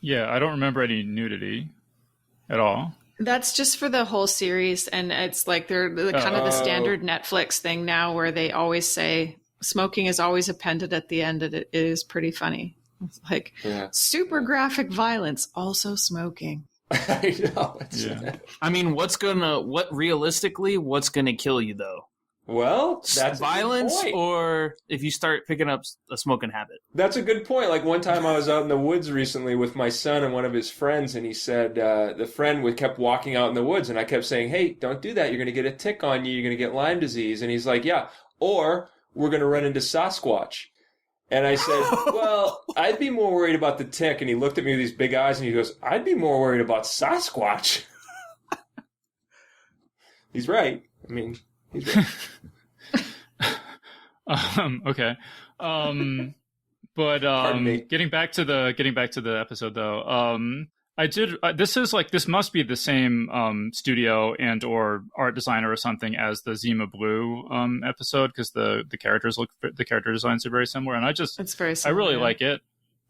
Yeah, I don't remember any nudity at all. That's just for the whole series, and it's like they're kind of the standard Netflix thing now, where they always say smoking is always appended at the end, and it is pretty funny. It's like super graphic violence, also smoking. I know. I mean, what's realistically gonna kill you though? Well, that's violence, or if you start picking up a smoking habit. That's a good point. Like one time I was out in the woods recently with my son and one of his friends, and he said the friend kept walking out in the woods, and I kept saying, hey, don't do that. You're going to get a tick on you. You're going to get Lyme disease. And he's like, yeah, or we're going to run into Sasquatch. And I said, well, I'd be more worried about the tick. And he looked at me with these big eyes, and he goes, I'd be more worried about Sasquatch. He's right. I mean... Okay. But getting back to the episode though, this must be the same studio and or art designer or something as the Zima Blue episode, because the character designs are very similar, and it's very similar. I really like it.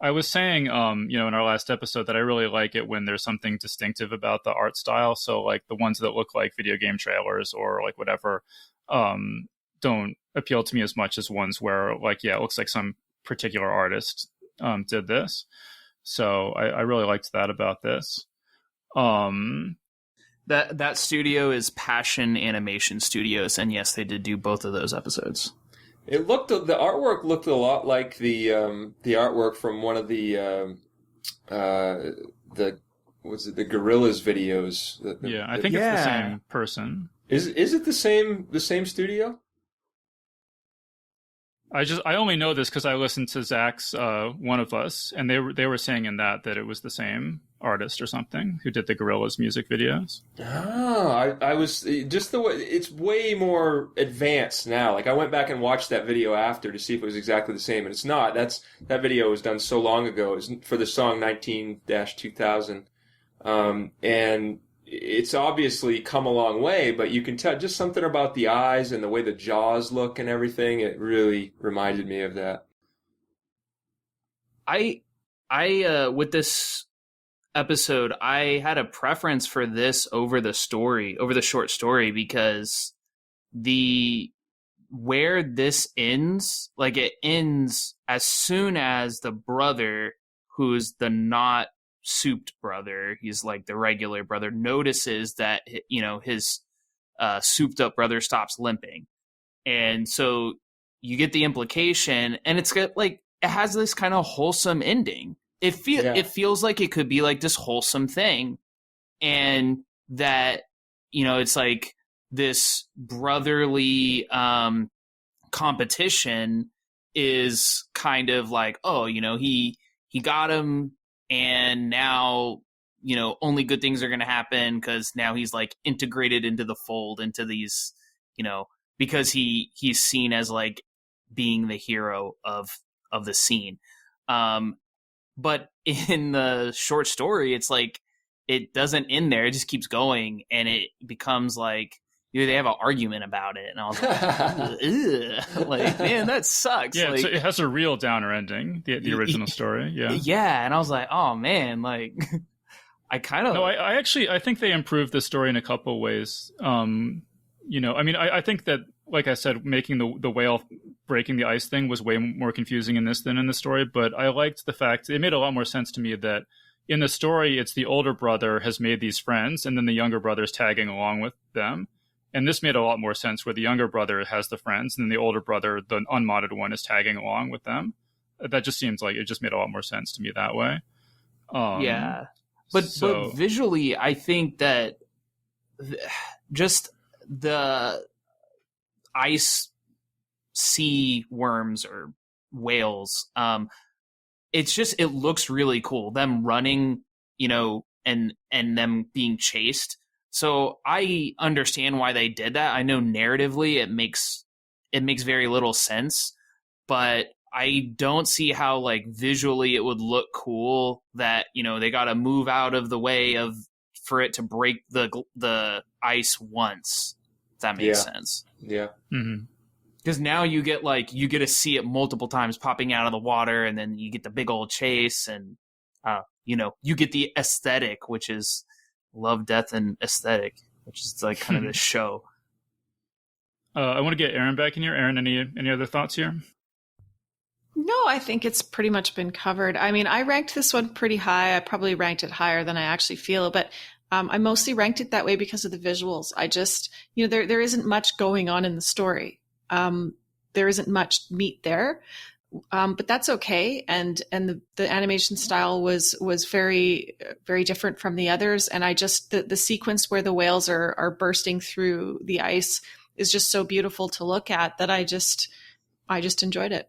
I was saying, in our last episode that I really like it when there's something distinctive about the art style. So like the ones that look like video game trailers or like whatever, don't appeal to me as much as ones where like, it looks like some particular artist, did this. So I really liked that about this. That studio is Passion Animation Studios. And yes, they did do both of those episodes. The artwork looked a lot like the artwork from one of the Gorillas videos. I think it's the same person. Is it the same studio? I only know this because I listened to Zach's One of Us, and they were saying in that it was the same artist or something who did the Gorillas music videos. Oh, I was just the way it's way more advanced now. Like I went back and watched that video after to see if it was exactly the same, and it's not. That video was done so long ago. It was for the song 19-2000, and it's obviously come a long way. But you can tell just something about the eyes and the way the jaws look and everything. It really reminded me of that. I with this episode, I had a preference for this over the short story, because where this ends, like it ends as soon as the brother, who's the not souped brother, he's like the regular brother, notices that, his souped up brother stops limping. And so you get the implication, and it's got like it has this kind of wholesome ending. It feels like it could be like this wholesome thing, and that, you know, it's like this brotherly competition is kind of like, oh, you know, he got him, and now, you know, only good things are going to happen because now he's like integrated into the fold, into these, you know, because he's seen as like being the hero of the scene. But in the short story, it's like it doesn't end there. It just keeps going, and it becomes like, you know, they have an argument about it, and I was like, ugh. Like, man, that sucks. Yeah, like, so it has a real downer ending, the original story. Yeah, and I was like, oh man, like I kind of... No, I think they improved the story in a couple of ways. You know, I mean, I think that, like I said, making the whale breaking the ice thing was way more confusing in this than in the story, but I liked the fact, it made a lot more sense to me that in the story, it's the older brother has made these friends, and then the younger brother is tagging along with them. And this made a lot more sense where the younger brother has the friends, and then the older brother, the unmodded one, is tagging along with them. That just seems like it just made a lot more sense to me that way. Yeah. But visually, I think that just the ice sea worms or whales, it looks really cool. Them running, you know, and them being chased. So I understand why they did that. I know narratively it makes very little sense, but I don't see how, like, visually it would look cool that, you know, they got to move out of the way for it to break the ice once. If that makes sense. Yeah. Mm-hmm. Because now you get to see it multiple times popping out of the water, and then you get the big old chase, and you know, you get the aesthetic, which is love, death, and aesthetic, which is like kind of this show. I want to get Erin back in here. Erin, any other thoughts here? No, I think it's pretty much been covered. I mean, I ranked this one pretty high. I probably ranked it higher than I actually feel, but I mostly ranked it that way because of the visuals. I just, you know, there isn't much going on in the story. There isn't much meat there, but that's okay. And the animation style was very, very different from the others. And I just, the sequence where the whales are bursting through the ice is just so beautiful to look at that I just enjoyed it.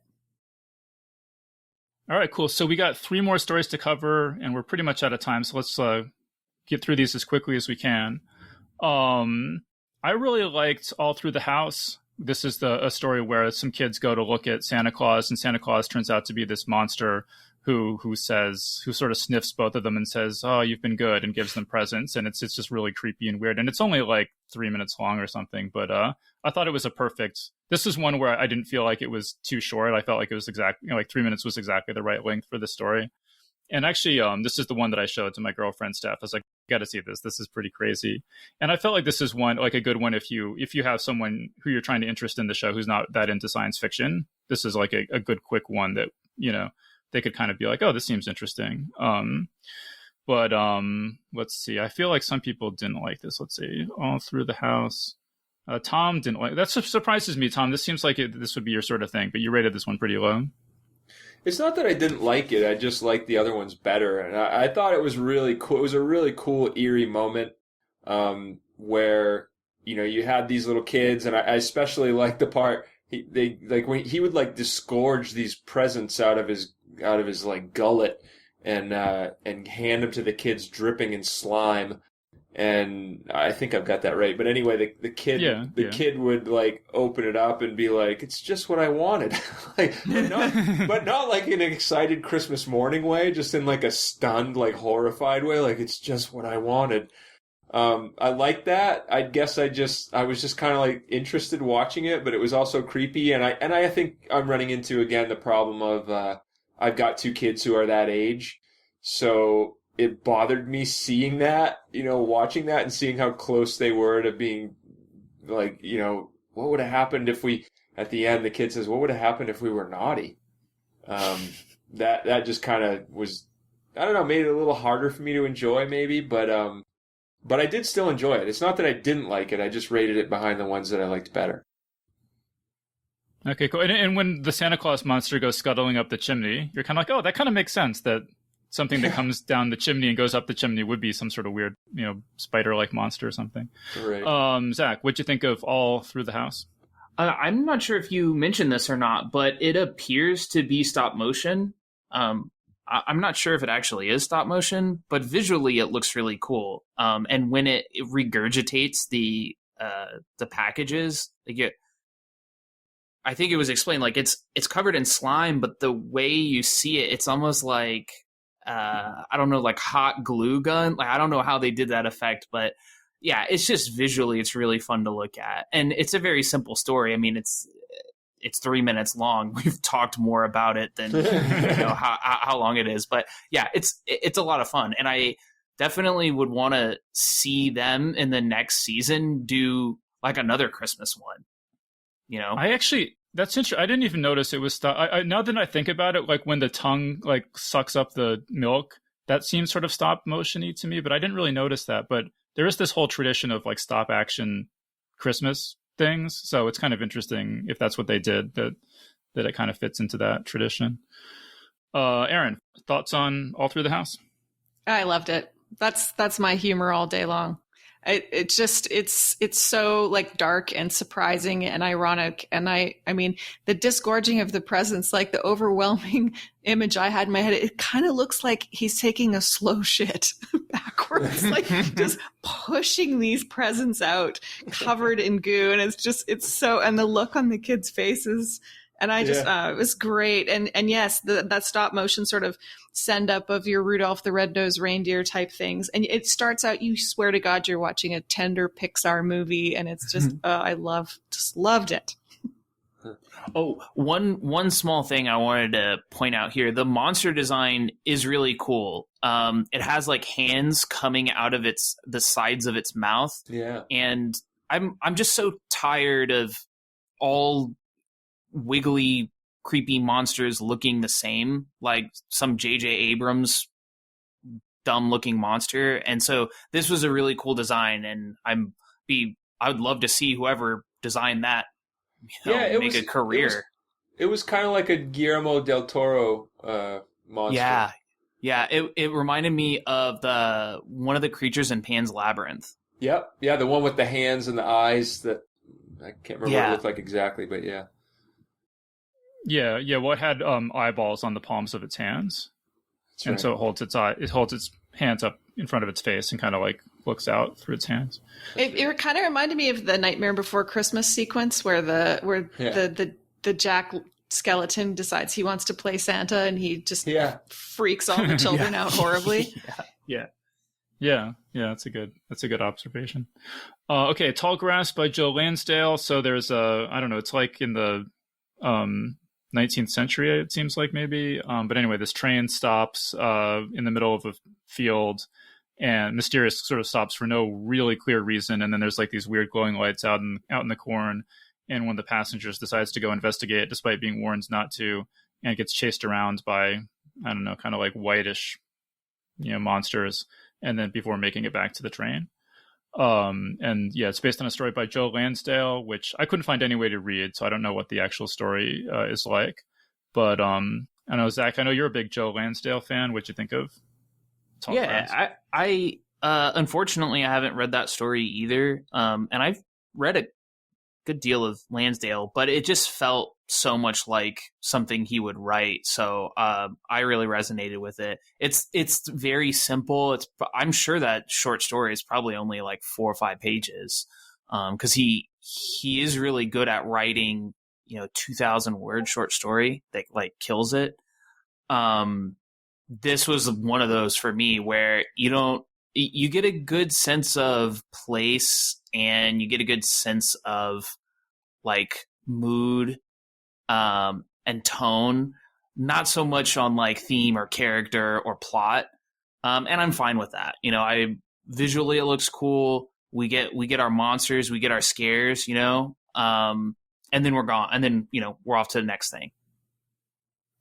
All right, cool. So we got 3 more stories to cover, and we're pretty much out of time. So let's get through these as quickly as we can. I really liked All Through the House. This is a story where some kids go to look at Santa Claus, and Santa Claus turns out to be this monster who sort of sniffs both of them and says, "Oh, you've been good," and gives them presents. And it's just really creepy and weird. And it's only like 3 minutes long or something. But I thought it was this is one where I didn't feel like it was too short. I felt like it was exactly, like 3 minutes was exactly the right length for the story. And actually, this is the one that I showed to my girlfriend, Steph. I was like, "You got to see this. This is pretty crazy." And I felt like this is one, like a good one if you have someone who you're trying to interest in the show who's not that into science fiction. This is like a good, quick one that, you know, they could kind of be like, "Oh, this seems interesting." But let's see. I feel like some people didn't like this. Let's see. All Through the House. Tom didn't like. That surprises me, Tom. This seems like this would be your sort of thing, but you rated this one pretty low. It's not that I didn't like it. I just liked the other ones better. And I thought it was really cool. It was a really cool, eerie moment where, you know, you had these little kids. And I especially liked the part when he would like disgorge these presents out of his like gullet and hand them to the kids dripping in slime. And I think I've got that right. But anyway, the kid would like open it up and be like, "It's just what I wanted." but not like in an excited Christmas morning way, just in like a stunned, like horrified way. Like, "It's just what I wanted." I like that. I guess I was just kind of like interested watching it, but it was also creepy. And I think I'm running into again the problem of, I've got 2 kids who are that age. So it bothered me seeing that, you know, watching that and seeing how close they were to being like, you know, what would have happened if at the end, the kid says, "What would have happened if we were naughty?" That just kind of was, I don't know, made it a little harder for me to enjoy maybe, but I did still enjoy it. It's not that I didn't like it. I just rated it behind the ones that I liked better. Okay, cool. And when the Santa Claus monster goes scuttling up the chimney, you're kind of like, oh, that kind of makes sense that something that comes down the chimney and goes up the chimney would be some sort of weird, spider-like monster or something. Right. Zach, what'd you think of All Through the House? I'm not sure if you mentioned this or not, but it appears to be stop motion. I'm not sure if it actually is stop motion, but visually it looks really cool. And when it regurgitates the packages, I think it was explained like it's covered in slime, but the way you see it, it's almost like I don't know, like hot glue gun. Like I don't know how they did that effect, but yeah, it's just visually it's really fun to look at, and it's a very simple story. I mean, it's 3 minutes long. We've talked more about it than how long it is, but yeah, it's a lot of fun, and I definitely would want to see them in the next season do like another Christmas one. That's interesting. I didn't even notice it was stop. Now that I think about it, like when the tongue like sucks up the milk, that seems sort of stop motion-y to me, but I didn't really notice that. But there is this whole tradition of like stop action Christmas things, so it's kind of interesting if that's what they did, that it kind of fits into that tradition. Erin, thoughts on All Through the House? I loved it. That's my humor all day long. It's so like dark and surprising and ironic. And I mean, the disgorging of the presents, like the overwhelming image I had in my head, it kind of looks like he's taking a slow shit backwards, like just pushing these presents out covered in goo. And it's so, and the look on the kids' faces. And I just, it was great. And yes, that stop motion sort of send up of your Rudolph the Red-Nosed Reindeer type things. And it starts out, you swear to God, you're watching a tender Pixar movie. And it's just, just loved it. Oh, one small thing I wanted to point out here. The monster design is really cool. It has like hands coming out of the sides of its mouth. Yeah. And I'm just so tired of all wiggly, creepy monsters looking the same, like some J.J. Abrams dumb-looking monster. And so this was a really cool design, and I would love to see whoever designed that make a career. It was kind of like a Guillermo del Toro monster. Yeah. It reminded me of one of the creatures in Pan's Labyrinth. Yep. Yeah, the one with the hands and the eyes that I can't remember what it looked like exactly, but yeah. Yeah. Well, it had eyeballs on the palms of its hands, and so it holds its hands up in front of its face and kind of like looks out through its hands. It kind of reminded me of the Nightmare Before Christmas sequence where the Jack skeleton decides he wants to play Santa and he just freaks all the children out horribly. Yeah. That's a good observation. Okay, Tall Grass by Joe Lansdale. So there's it's like in the 19th century, it seems like maybe. But anyway, this train stops in the middle of a field and mysterious sort of stops for no really clear reason. And then there's like these weird glowing lights out in the corn. And one of the passengers decides to go investigate despite being warned not to, and gets chased around by, I don't know, kind of like whitish, monsters. And then before making it back to the train. And yeah, it's based on a story by Joe Lansdale, which I couldn't find any way to read, so I don't know what the actual story is like. But I know, Zach, I know you're a big Joe Lansdale fan. What'd you think of Tall Grass? I unfortunately I haven't read that story either. And I've read a good deal of Lansdale, but it just felt so much like something he would write. So I really resonated with it. It's very simple. I'm sure that short story is probably only like 4 or 5 pages, because he is really good at writing 2,000 word short story that like kills it. This was one of those for me where you get a good sense of place and you get a good sense of like mood and tone, not so much on like theme or character or plot. And I'm fine with that. Visually it looks cool. We get our monsters, we get our scares, and then we're gone. And then, we're off to the next thing.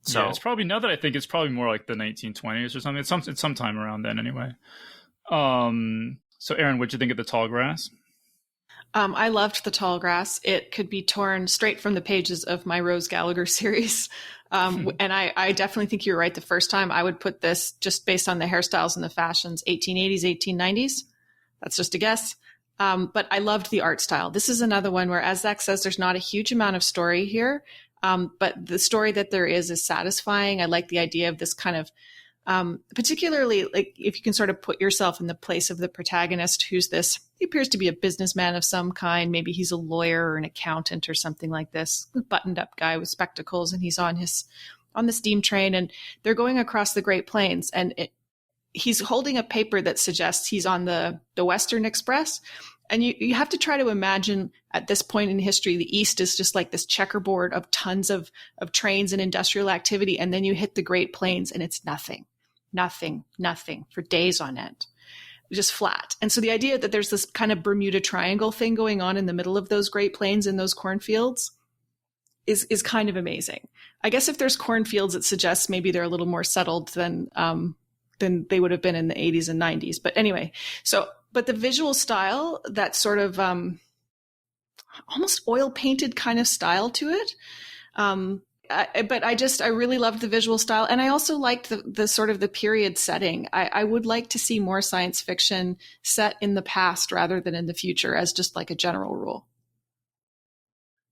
So yeah, it's probably, now that I think, it's probably more like the 1920s or something. It's sometime around then anyway. So Erin, what'd you think of the Tall Grass? I loved the tall grass. It could be torn straight from the pages of my Rose Gallagher series. And I definitely think you're right. The first time I would put this, just based on the hairstyles and the fashions, 1880s, 1890s. That's just a guess. But I loved the art style. This is another one where, as Zach says, there's not a huge amount of story here. But the story that there is satisfying. I like the idea of this kind of, particularly like if you can sort of put yourself in the place of the protagonist, who's this, he appears to be a businessman of some kind. Maybe he's a lawyer or an accountant or something like this, a buttoned up guy with spectacles, and he's on the steam train, and they're going across the Great Plains, and he's holding a paper that suggests he's on the Western Express. And you have to try to imagine at this point in history, the East is just like this checkerboard of tons of trains and industrial activity. And then you hit the Great Plains and it's nothing for days on end, just flat. And so the idea that there's this kind of Bermuda Triangle thing going on in the middle of those Great Plains and those cornfields is kind of amazing. I guess if there's cornfields, it suggests maybe they're a little more settled than they would have been in the 80s and 90s. But anyway, but the visual style, that sort of almost oil painted kind of style to it. But I really loved the visual style. And I also liked the sort of the period setting. I would like to see more science fiction set in the past rather than in the future, as just like a general rule.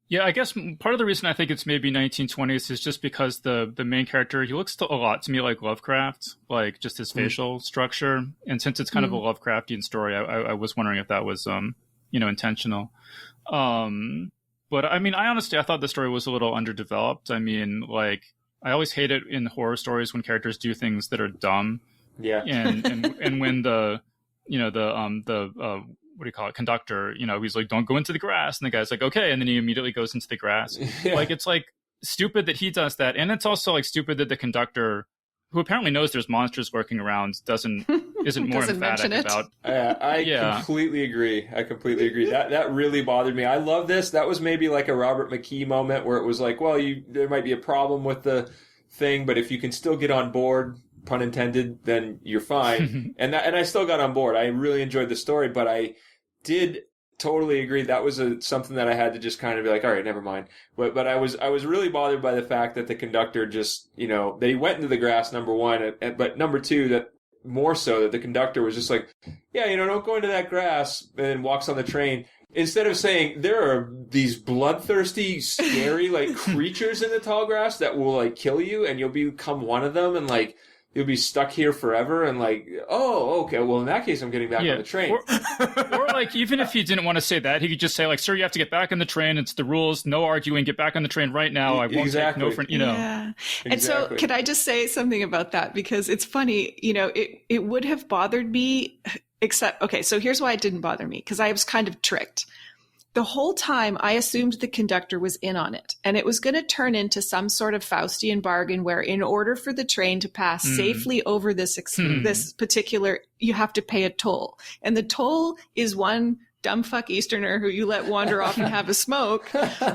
Yeah, I guess part of the reason I think it's maybe 1920s is just because the main character, he looks a lot to me like Lovecraft, like just his facial structure. And since it's kind of a Lovecraftian story, I was wondering if that was, intentional. But I mean, I thought the story was a little underdeveloped. I mean, like, I always hate it in horror stories when characters do things that are dumb. Yeah. And when what do you call it, conductor, he's like, don't go into the grass, and the guy's like, okay, and then he immediately goes into the grass. Like, it's like stupid that he does that, and it's also like stupid that the conductor, who apparently knows there's monsters lurking around, isn't more emphatic about. I completely agree. That really bothered me. I love this. That was maybe like a Robert McKee moment where it was like, well, there might be a problem with the thing, but if you can still get on board, pun intended, then you're fine. and I still got on board. I really enjoyed the story, but I did totally agree. That was something that I had to just kind of be like, all right, never mind. But I was really bothered by the fact that the conductor just, that he went into the grass, number one, but number two, that more so that the conductor was just like, yeah, don't go into that grass, and walks on the train. Instead of saying there are these bloodthirsty, scary like creatures in the tall grass that will like kill you, and you'll become one of them, and like you'll be stuck here forever, and like, oh, okay, well in that case I'm getting back on the train. Or like, even if he didn't want to say that, he could just say like, sir, you have to get back on the train. It's the rules. No arguing. Get back on the train right now. I won't take no for, Yeah. And so could I just say something about that? Because it's funny, it would have bothered me, except, okay, so here's why it didn't bother me, because I was kind of tricked. The whole time I assumed the conductor was in on it, and it was going to turn into some sort of Faustian bargain where in order for the train to pass safely over this particular, you have to pay a toll. And the toll is one dumb fuck Easterner who you let wander off and have a smoke,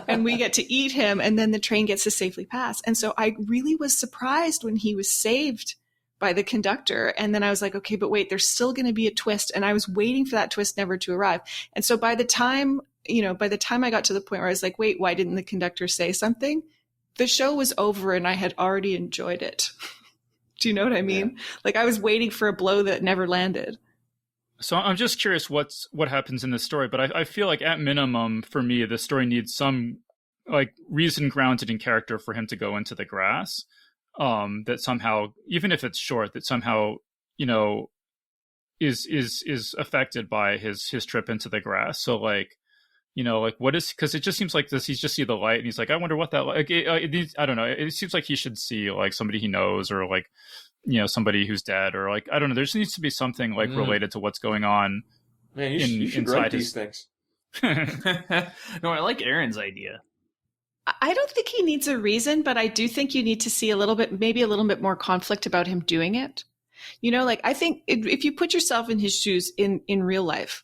and we get to eat him, and then the train gets to safely pass. And so I really was surprised when he was saved by the conductor. And then I was like, okay, but wait, there's still going to be a twist. And I was waiting for that twist never to arrive. And so by the time I got to the point where I was like, wait, why didn't the conductor say something? The show was over and I had already enjoyed it. Do you know what I mean? Yeah. Like, I was waiting for a blow that never landed. So I'm just curious what happens in this story, but I feel like at minimum for me, the story needs some like reason grounded in character for him to go into the grass. That somehow, even if it's short, that somehow, is affected by his trip into the grass. So like, like what is, because it just seems like this, he's just see the light and he's like, I wonder what that, like, I don't know. It seems like he should see like somebody he knows, or like, somebody who's dead, or like, I don't know. There just needs to be something like related to what's going on. Man, you should write these things. No, I like Erin's idea. I don't think he needs a reason, but I do think you need to see maybe a little bit more conflict about him doing it. Like, I think if you put yourself in his shoes in real life,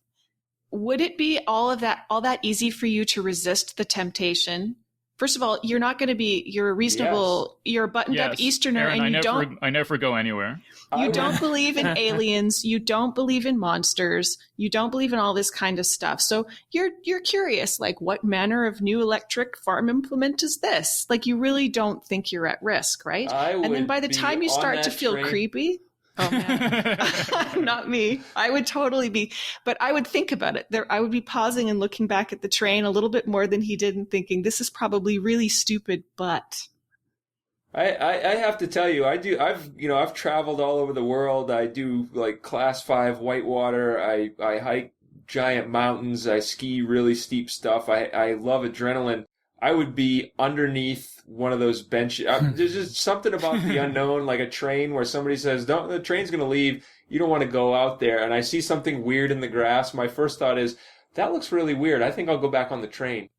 would it be all that easy for you to resist the temptation First of all, you're not going to be, you're a reasonable, you're a buttoned up Easterner, Aaron, and I never go anywhere. You don't believe in aliens. You don't believe in monsters. You don't believe in all this kind of stuff. So you're curious, like, what manner of new electric farm implement is this? Like, you really don't think you're at risk, right? And then by the time you start to feel creepy, oh man, not me. I would totally be, but I would think about it. I would be pausing and looking back at the train a little bit more than he did and thinking, this is probably really stupid, but... I have to tell you, I've traveled all over the world. I do like class 5 whitewater. I hike giant mountains. I ski really steep stuff. I love adrenaline. I would be underneath one of those benches. There's just something about the unknown, like a train where somebody says, "Don't, the train's going to leave. You don't want to go out there." And I see something weird in the grass. My first thought is, that looks really weird. I think I'll go back on the train.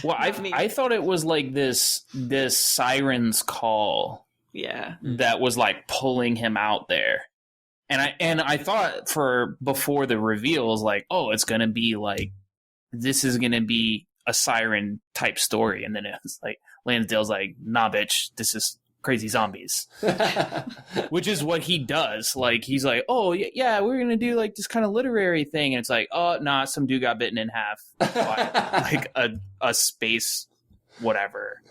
Well, I thought it was like this siren's call. Yeah. That was like pulling him out there. And I thought before the reveals, like, oh, it's gonna be like, this is gonna be a siren type story. And then it's like Lansdale's like, nah bitch, this is crazy zombies. Which is what he does. Like, he's like, oh yeah, we're gonna do like this kind of literary thing, and it's like, oh nah, some dude got bitten in half by like a space whatever.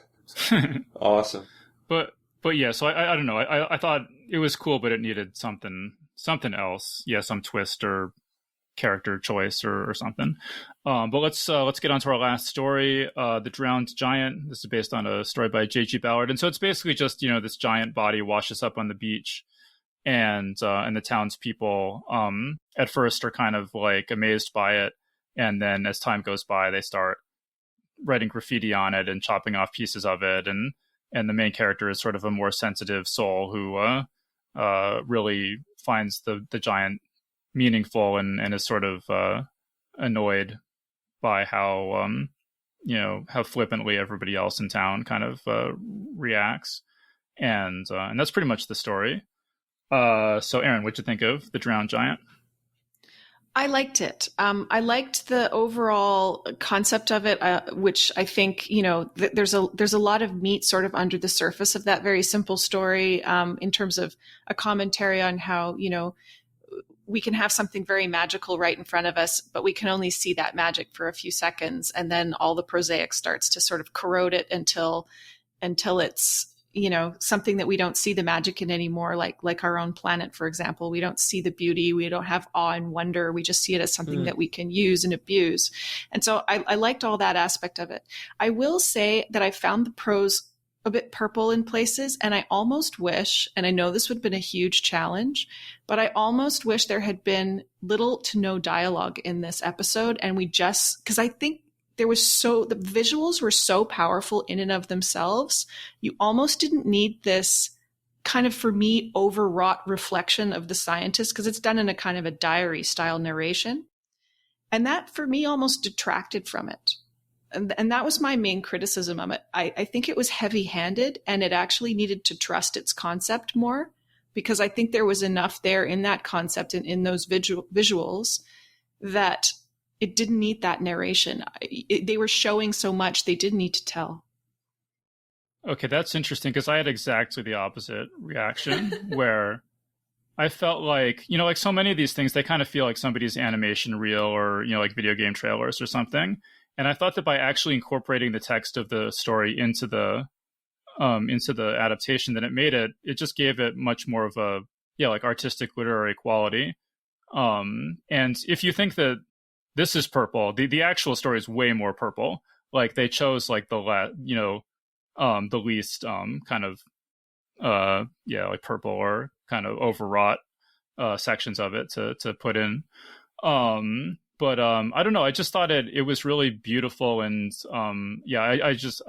Awesome. But yeah, so I don't know, I thought it was cool, but it needed something else. Yeah, some twist or character choice or something. But let's get on to our last story, The Drowned Giant. This is based on a story by J.G. Ballard. And so it's basically just, this giant body washes up on the beach, and the townspeople at first are kind of like amazed by it. And then as time goes by, they start writing graffiti on it and chopping off pieces of it. And the main character is sort of a more sensitive soul who really finds the giant meaningful and is sort of annoyed by how how flippantly everybody else in town kind of reacts, and that's pretty much the story. So Erin, what'd you think of The Drowned Giant? I liked it. I liked the overall concept of it, which I think, there's a lot of meat sort of under the surface of that very simple story, in terms of a commentary on how, we can have something very magical right in front of us, but we can only see that magic for a few seconds. And then all the prosaic starts to sort of corrode it until it's, something that we don't see the magic in anymore. Like our own planet, for example, we don't see the beauty. We don't have awe and wonder. We just see it as something that we can use and abuse. And so I liked all that aspect of it. I will say that I found the prose a bit purple in places. And I almost wish, and I know this would have been a huge challenge, but I almost wish there had been little to no dialogue in this episode. And because I think the visuals were so powerful in and of themselves. You almost didn't need this kind of, for me, overwrought reflection of the scientist, because it's done in a kind of a diary style narration. And that for me almost detracted from it. And that was my main criticism of it. I think it was heavy-handed, and it actually needed to trust its concept more, because I think there was enough there in that concept and in those visuals that it didn't need that narration. They were showing so much they didn't need to tell. Okay, that's interesting, because I had exactly the opposite reaction, where I felt like, like so many of these things, they kind of feel like somebody's animation reel or, like video game trailers or something. And I thought that by actually incorporating the text of the story into the adaptation, that it just gave it much more of a, like artistic literary quality. And if you think that this is purple, the actual story is way more purple. Like they chose like the least kind of like purple or kind of overwrought sections of it to put in. But I don't know. I just thought it was really beautiful, and I would just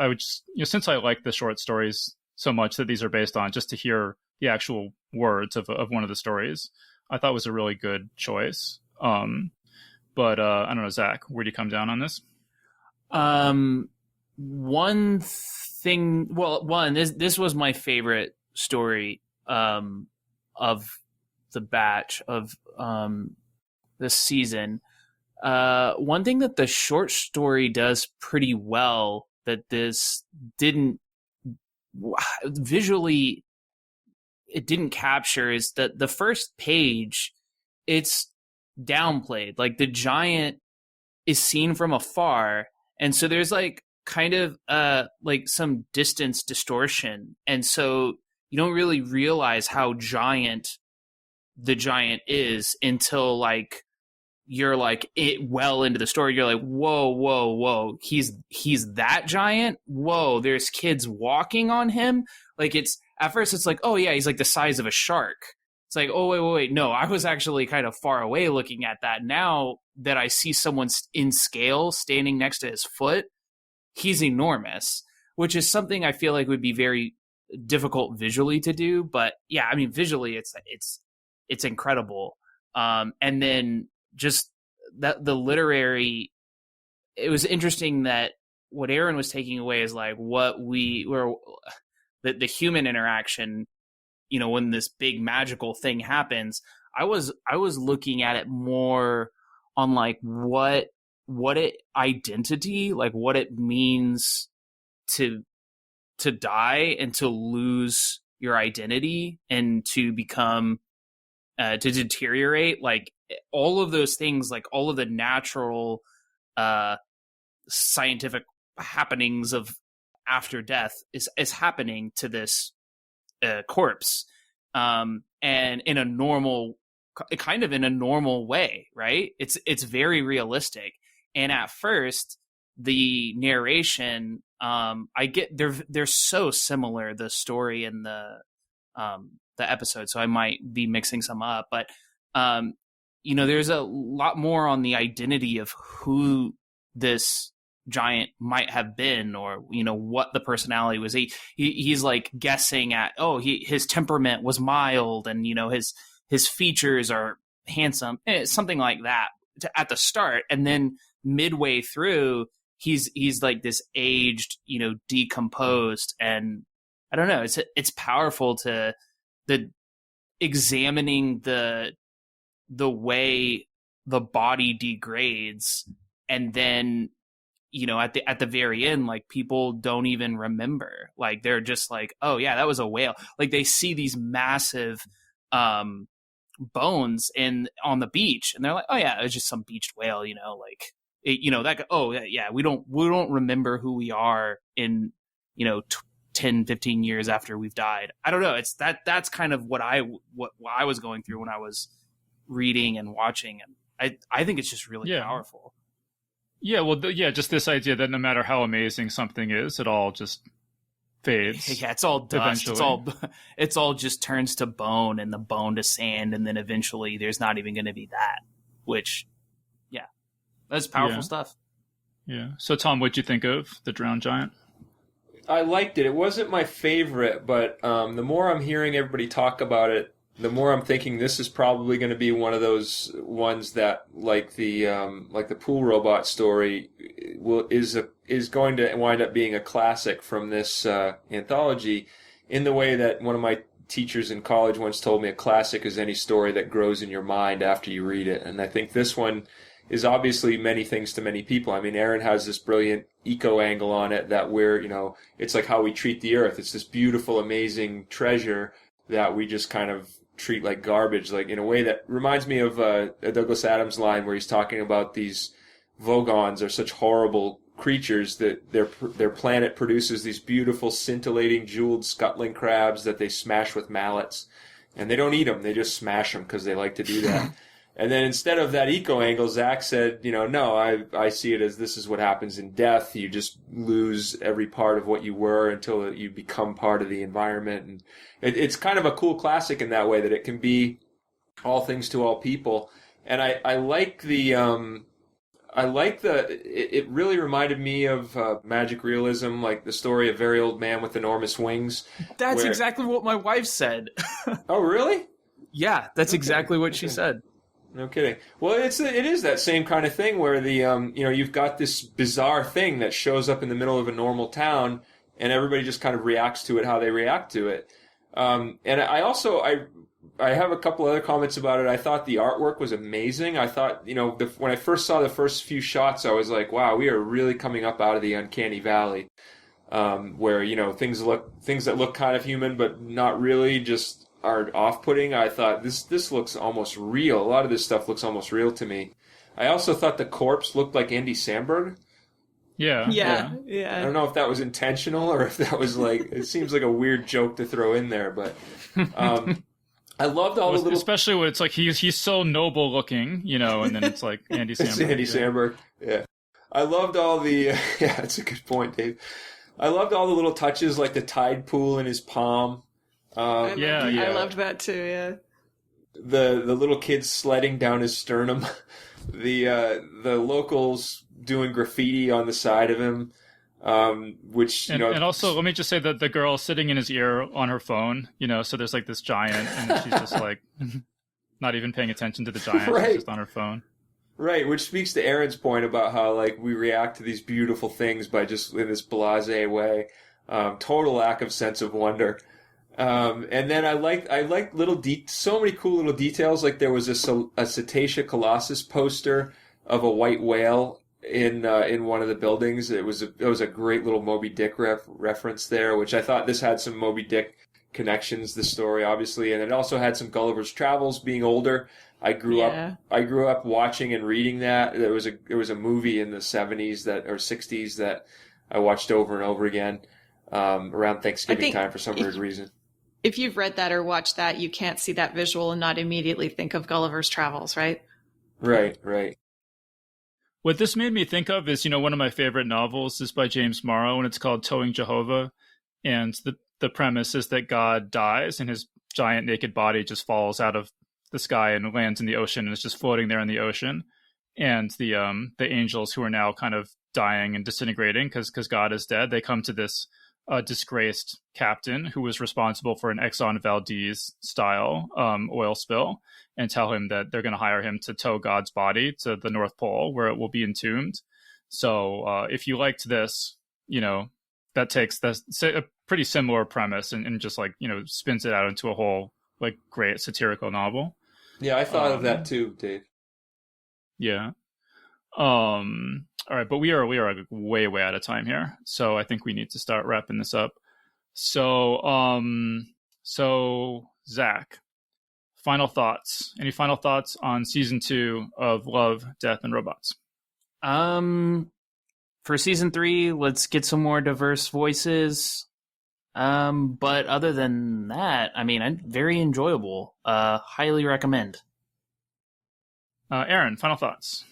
since I like the short stories so much that these are based on, just to hear the actual words of one of the stories, I thought was a really good choice. But I don't know, Zach, where do you come down on this? One thing. Well, this was my favorite story of the batch of this season. One thing that the short story does pretty well that this didn't visually, it didn't capture is that the first page, it's downplayed. Like the giant is seen from afar. And so there's like kind of like some distance distortion. And so you don't really realize how giant the giant is until like you're like it well into the story. You're like, whoa, he's that giant. Whoa, there's kids walking on him. Like it's at first it's like, oh yeah, he's like the size of a shark. It's like, oh wait, no, I was actually kind of far away looking at that. Now that I see someone in scale standing next to his foot, he's enormous, which is something I feel like would be very difficult visually to do. But yeah, I mean, visually it's incredible. And then just that the literary, it was interesting that what Erin was taking away is like what we were, the human interaction, you know, when this big magical thing happens. I was looking at it more on like what it identity, like what it means to die and to lose your identity and to become to deteriorate, like all of those things, like all of the natural scientific happenings of after death is happening to this corpse, and in a normal, kind of in a normal way, right? It's very realistic. And at first the narration, I get they're so similar, the story and the episode, so I might be mixing some up, but you know, there's a lot more on the identity of who this giant might have been, or you know, what the personality was. He's like guessing at, his temperament was mild, and you know, his features are handsome, something like that at the start, and then midway through he's like this aged, you know, decomposed. And I don't know, it's powerful to the examining the way the body degrades, and then you know, at the very end, like people don't even remember, like they're just like, oh yeah, that was a whale. Like they see these massive bones on the beach, and they're like, oh yeah, it was just some beached whale, you know, like you know, that, oh yeah, we don't remember who we are in, you know, 10, 15 years after we've died. I don't know. It's that's kind of what I was going through when I was reading and watching, and I think it's just really powerful. Yeah, well, just this idea that no matter how amazing something is, it all just fades. Yeah, it's all dust. Eventually. It's all just turns to bone, and the bone to sand, and then eventually there's not even going to be that. Which, yeah, that's powerful stuff. Yeah. So, Tom, what'd you think of The Drowned Giant? I liked it. It wasn't my favorite, but the more I'm hearing everybody talk about it, the more I'm thinking this is probably going to be one of those ones that, like the pool robot story, is going to wind up being a classic from this anthology, in the way that one of my teachers in college once told me a classic is any story that grows in your mind after you read it. And I think this one is obviously many things to many people. I mean, Erin has this brilliant eco angle on it that we're, you know, it's like how we treat the earth. It's this beautiful, amazing treasure that we just kind of treat like garbage, like in a way that reminds me of a Douglas Adams line where he's talking about these Vogons are such horrible creatures that their planet produces these beautiful, scintillating, jeweled scuttling crabs that they smash with mallets, and they don't eat them, they just smash them because they like to do that. And then instead of that eco angle, Zach said, you know, no, I see it as this is what happens in death. You just lose every part of what you were until you become part of the environment. And it's kind of a cool classic in that way, that it can be all things to all people. And I like it really reminded me of magic realism, like the story of Very Old Man with Enormous Wings. That's exactly what my wife said. Oh, really? Yeah, that's exactly what she said. No kidding. Well, it is that same kind of thing where the you know, you've got this bizarre thing that shows up in the middle of a normal town, and everybody just kind of reacts to it how they react to it. And I I have a couple other comments about it. I thought the artwork was amazing. I thought, when I first saw the first few shots, I was like, wow, we are really coming up out of the uncanny valley, where, things that look kind of human, but not really, just are off-putting. I thought this looks almost real. A lot of this stuff looks almost real to me. I also thought the corpse looked like Andy Samberg. Yeah. I don't know if that was intentional or if that was like, it seems like a weird joke to throw in there, but I loved all the little... Especially when it's like he's so noble looking, and then it's like Andy Samberg. It's Andy Samberg, yeah. I loved all the... yeah, that's a good point, Dave. I loved all the little touches, like the tide pool in his palm. I loved that too, yeah. The little kids sledding down his sternum. The locals doing graffiti on the side of him, which and also let me just say that the girl sitting in his ear on her phone, so there's like this giant, and she's just like not even paying attention to the giant, right. She's just on her phone. Right, which speaks to Erin's point about how like we react to these beautiful things by just in this blasé way, total lack of sense of wonder. And then I liked so many cool little details. Like there was a Cetacea colossus poster of a white whale in one of the buildings. It was a great little Moby Dick reference there, which I thought this had some Moby Dick connections, the story obviously, and it also had some Gulliver's Travels. Being older, I grew up watching and reading that. There was a movie in the 70s or 60s that I watched over and over again around Thanksgiving time for some weird reason. If you've read that or watched that, you can't see that visual and not immediately think of Gulliver's Travels, right? Right. What this made me think of is, one of my favorite novels is by James Morrow, and it's called Towing Jehovah. And the premise is that God dies and his giant naked body just falls out of the sky and lands in the ocean and is just floating there in the ocean. And the angels who are now kind of dying and disintegrating because God is dead, they come to this disgraced captain who was responsible for an Exxon Valdez style oil spill, and tell him that they're going to hire him to tow God's body to the North Pole where it will be entombed. So if you liked this, that's a pretty similar premise and just like, spins it out into a whole like great satirical novel. Yeah, I thought of that too, Dave. Yeah. All right, but we are way out of time here, so I think we need to start wrapping this up. So Zach, final thoughts? Any final thoughts on season 2 of Love, Death, and Robots? For season 3, let's get some more diverse voices. But other than that, very enjoyable. Highly recommend. Erin, final thoughts?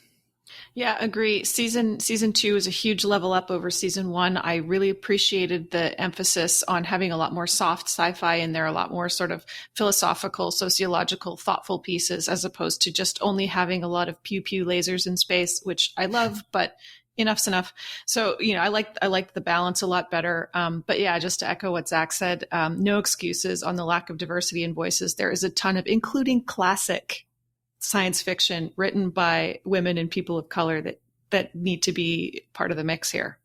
Yeah, agree. Season 2 is a huge level up over season 1. I really appreciated the emphasis on having a lot more soft sci-fi in there, a lot more sort of philosophical, sociological, thoughtful pieces, as opposed to just only having a lot of pew pew lasers in space, which I love, but enough's enough. So, I liked the balance a lot better. But yeah, just to echo what Zach said, no excuses on the lack of diversity in voices. There is a ton of, including classic science fiction written by women and people of color that need to be part of the mix here.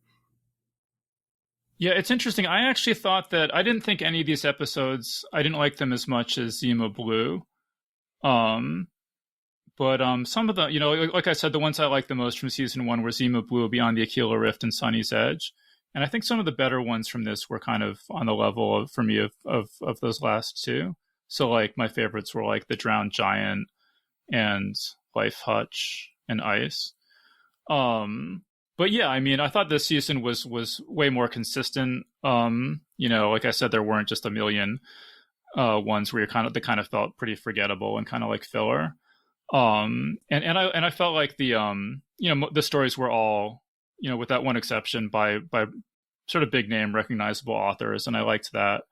Yeah, it's interesting. I actually thought that I didn't think any of these episodes, I didn't like them as much as Zima Blue. But some of the, like I said, the ones I liked the most from season 1 were Zima Blue, Beyond the Aquila Rift, and Sunny's Edge. And I think some of the better ones from this were kind of on the level of, for me, of those last two. So like my favorites were like The Drowned Giant and Life Hutch and Ice. But yeah, I thought this season was way more consistent. Like I said, there weren't just a million ones where they kind of felt pretty forgettable and kind of like filler. And I felt like the stories were all, with that one exception, by sort of big name recognizable authors, and I liked that.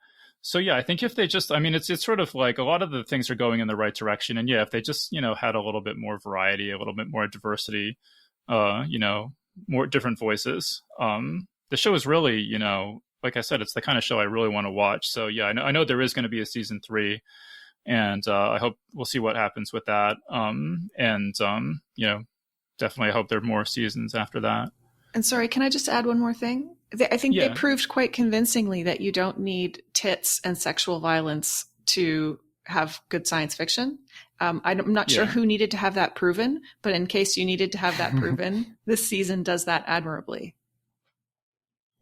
So yeah, I think if they just, it's sort of like a lot of the things are going in the right direction, and yeah, if they just had a little bit more variety, a little bit more diversity, more different voices, the show is really, like I said, it's the kind of show I really want to watch. So yeah, I know there is going to be a season 3. And I hope we'll see what happens with that. Definitely I hope there are more seasons after that. And sorry, can I just add one more thing? I think they proved quite convincingly that you don't need tits and sexual violence to have good science fiction. I'm not sure who needed to have that proven, but in case you needed to have that proven, this season does that admirably.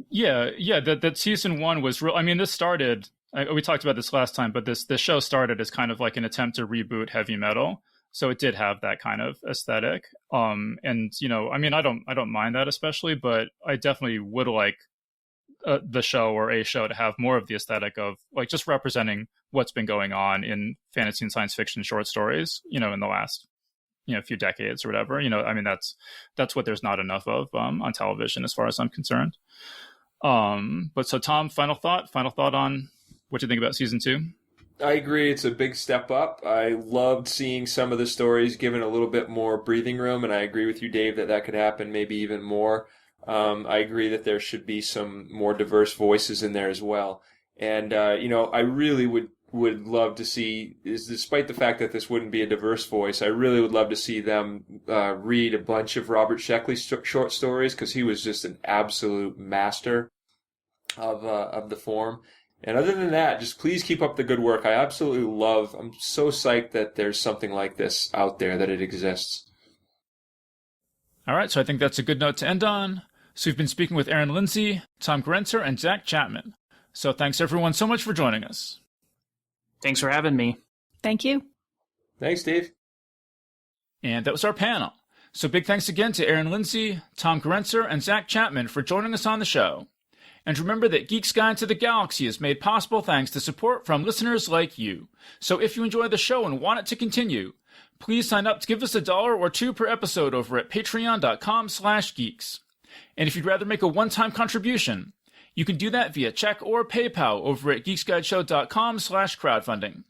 Yeah, that season 1 was real. I mean, this started. We talked about this last time, but this show started as kind of like an attempt to reboot heavy metal, so it did have that kind of aesthetic. And I mean, I don't mind that especially, but I definitely would like the show or a show to have more of the aesthetic of like just representing what's been going on in fantasy and science fiction short stories, in the last few decades or whatever. I mean, that's what there's not enough of on television as far as I'm concerned. But so Tom, final thought on what you think about season 2? I agree. It's a big step up. I loved seeing some of the stories given a little bit more breathing room, and I agree with you, Dave, that could happen maybe even more. I agree that there should be some more diverse voices in there as well. And, I really would love to see, despite the fact that this wouldn't be a diverse voice, I really would love to see them read a bunch of Robert Sheckley's short stories, because he was just an absolute master of the form. And other than that, just please keep up the good work. I'm so psyched that there's something like this out there, that it exists. All right, so I think that's a good note to end on. So we've been speaking with Erin Lindsey, Tom Gerencer, and Zach Chapman. So thanks everyone so much for joining us. Thanks for having me. Thank you. Thanks, Dave. And that was our panel. So big thanks again to Erin Lindsey, Tom Gerencer, and Zach Chapman for joining us on the show. And remember that Geek's Guide to the Galaxy is made possible thanks to support from listeners like you. So if you enjoy the show and want it to continue, please sign up to give us $1 or $2 per episode over at patreon.com/geeks. And if you'd rather make a one-time contribution, you can do that via check or PayPal over at geeksguideshow.com/crowdfunding.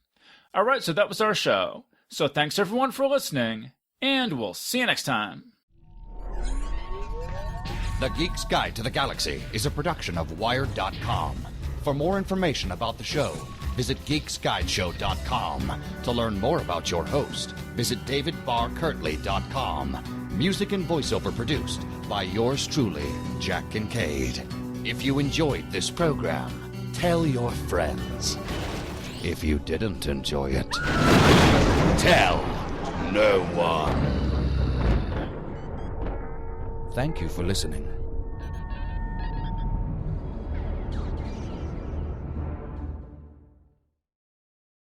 All right, so that was our show. So thanks everyone for listening, and we'll see you next time. The Geek's Guide to the Galaxy is a production of Wired.com. For more information about the show, visit geeksguideshow.com. To learn more about your host, visit davidbarrkirtley.com. Music and voiceover produced by yours truly, Jack Kincaid. If you enjoyed this program, tell your friends. If you didn't enjoy it, tell no one. Thank you for listening.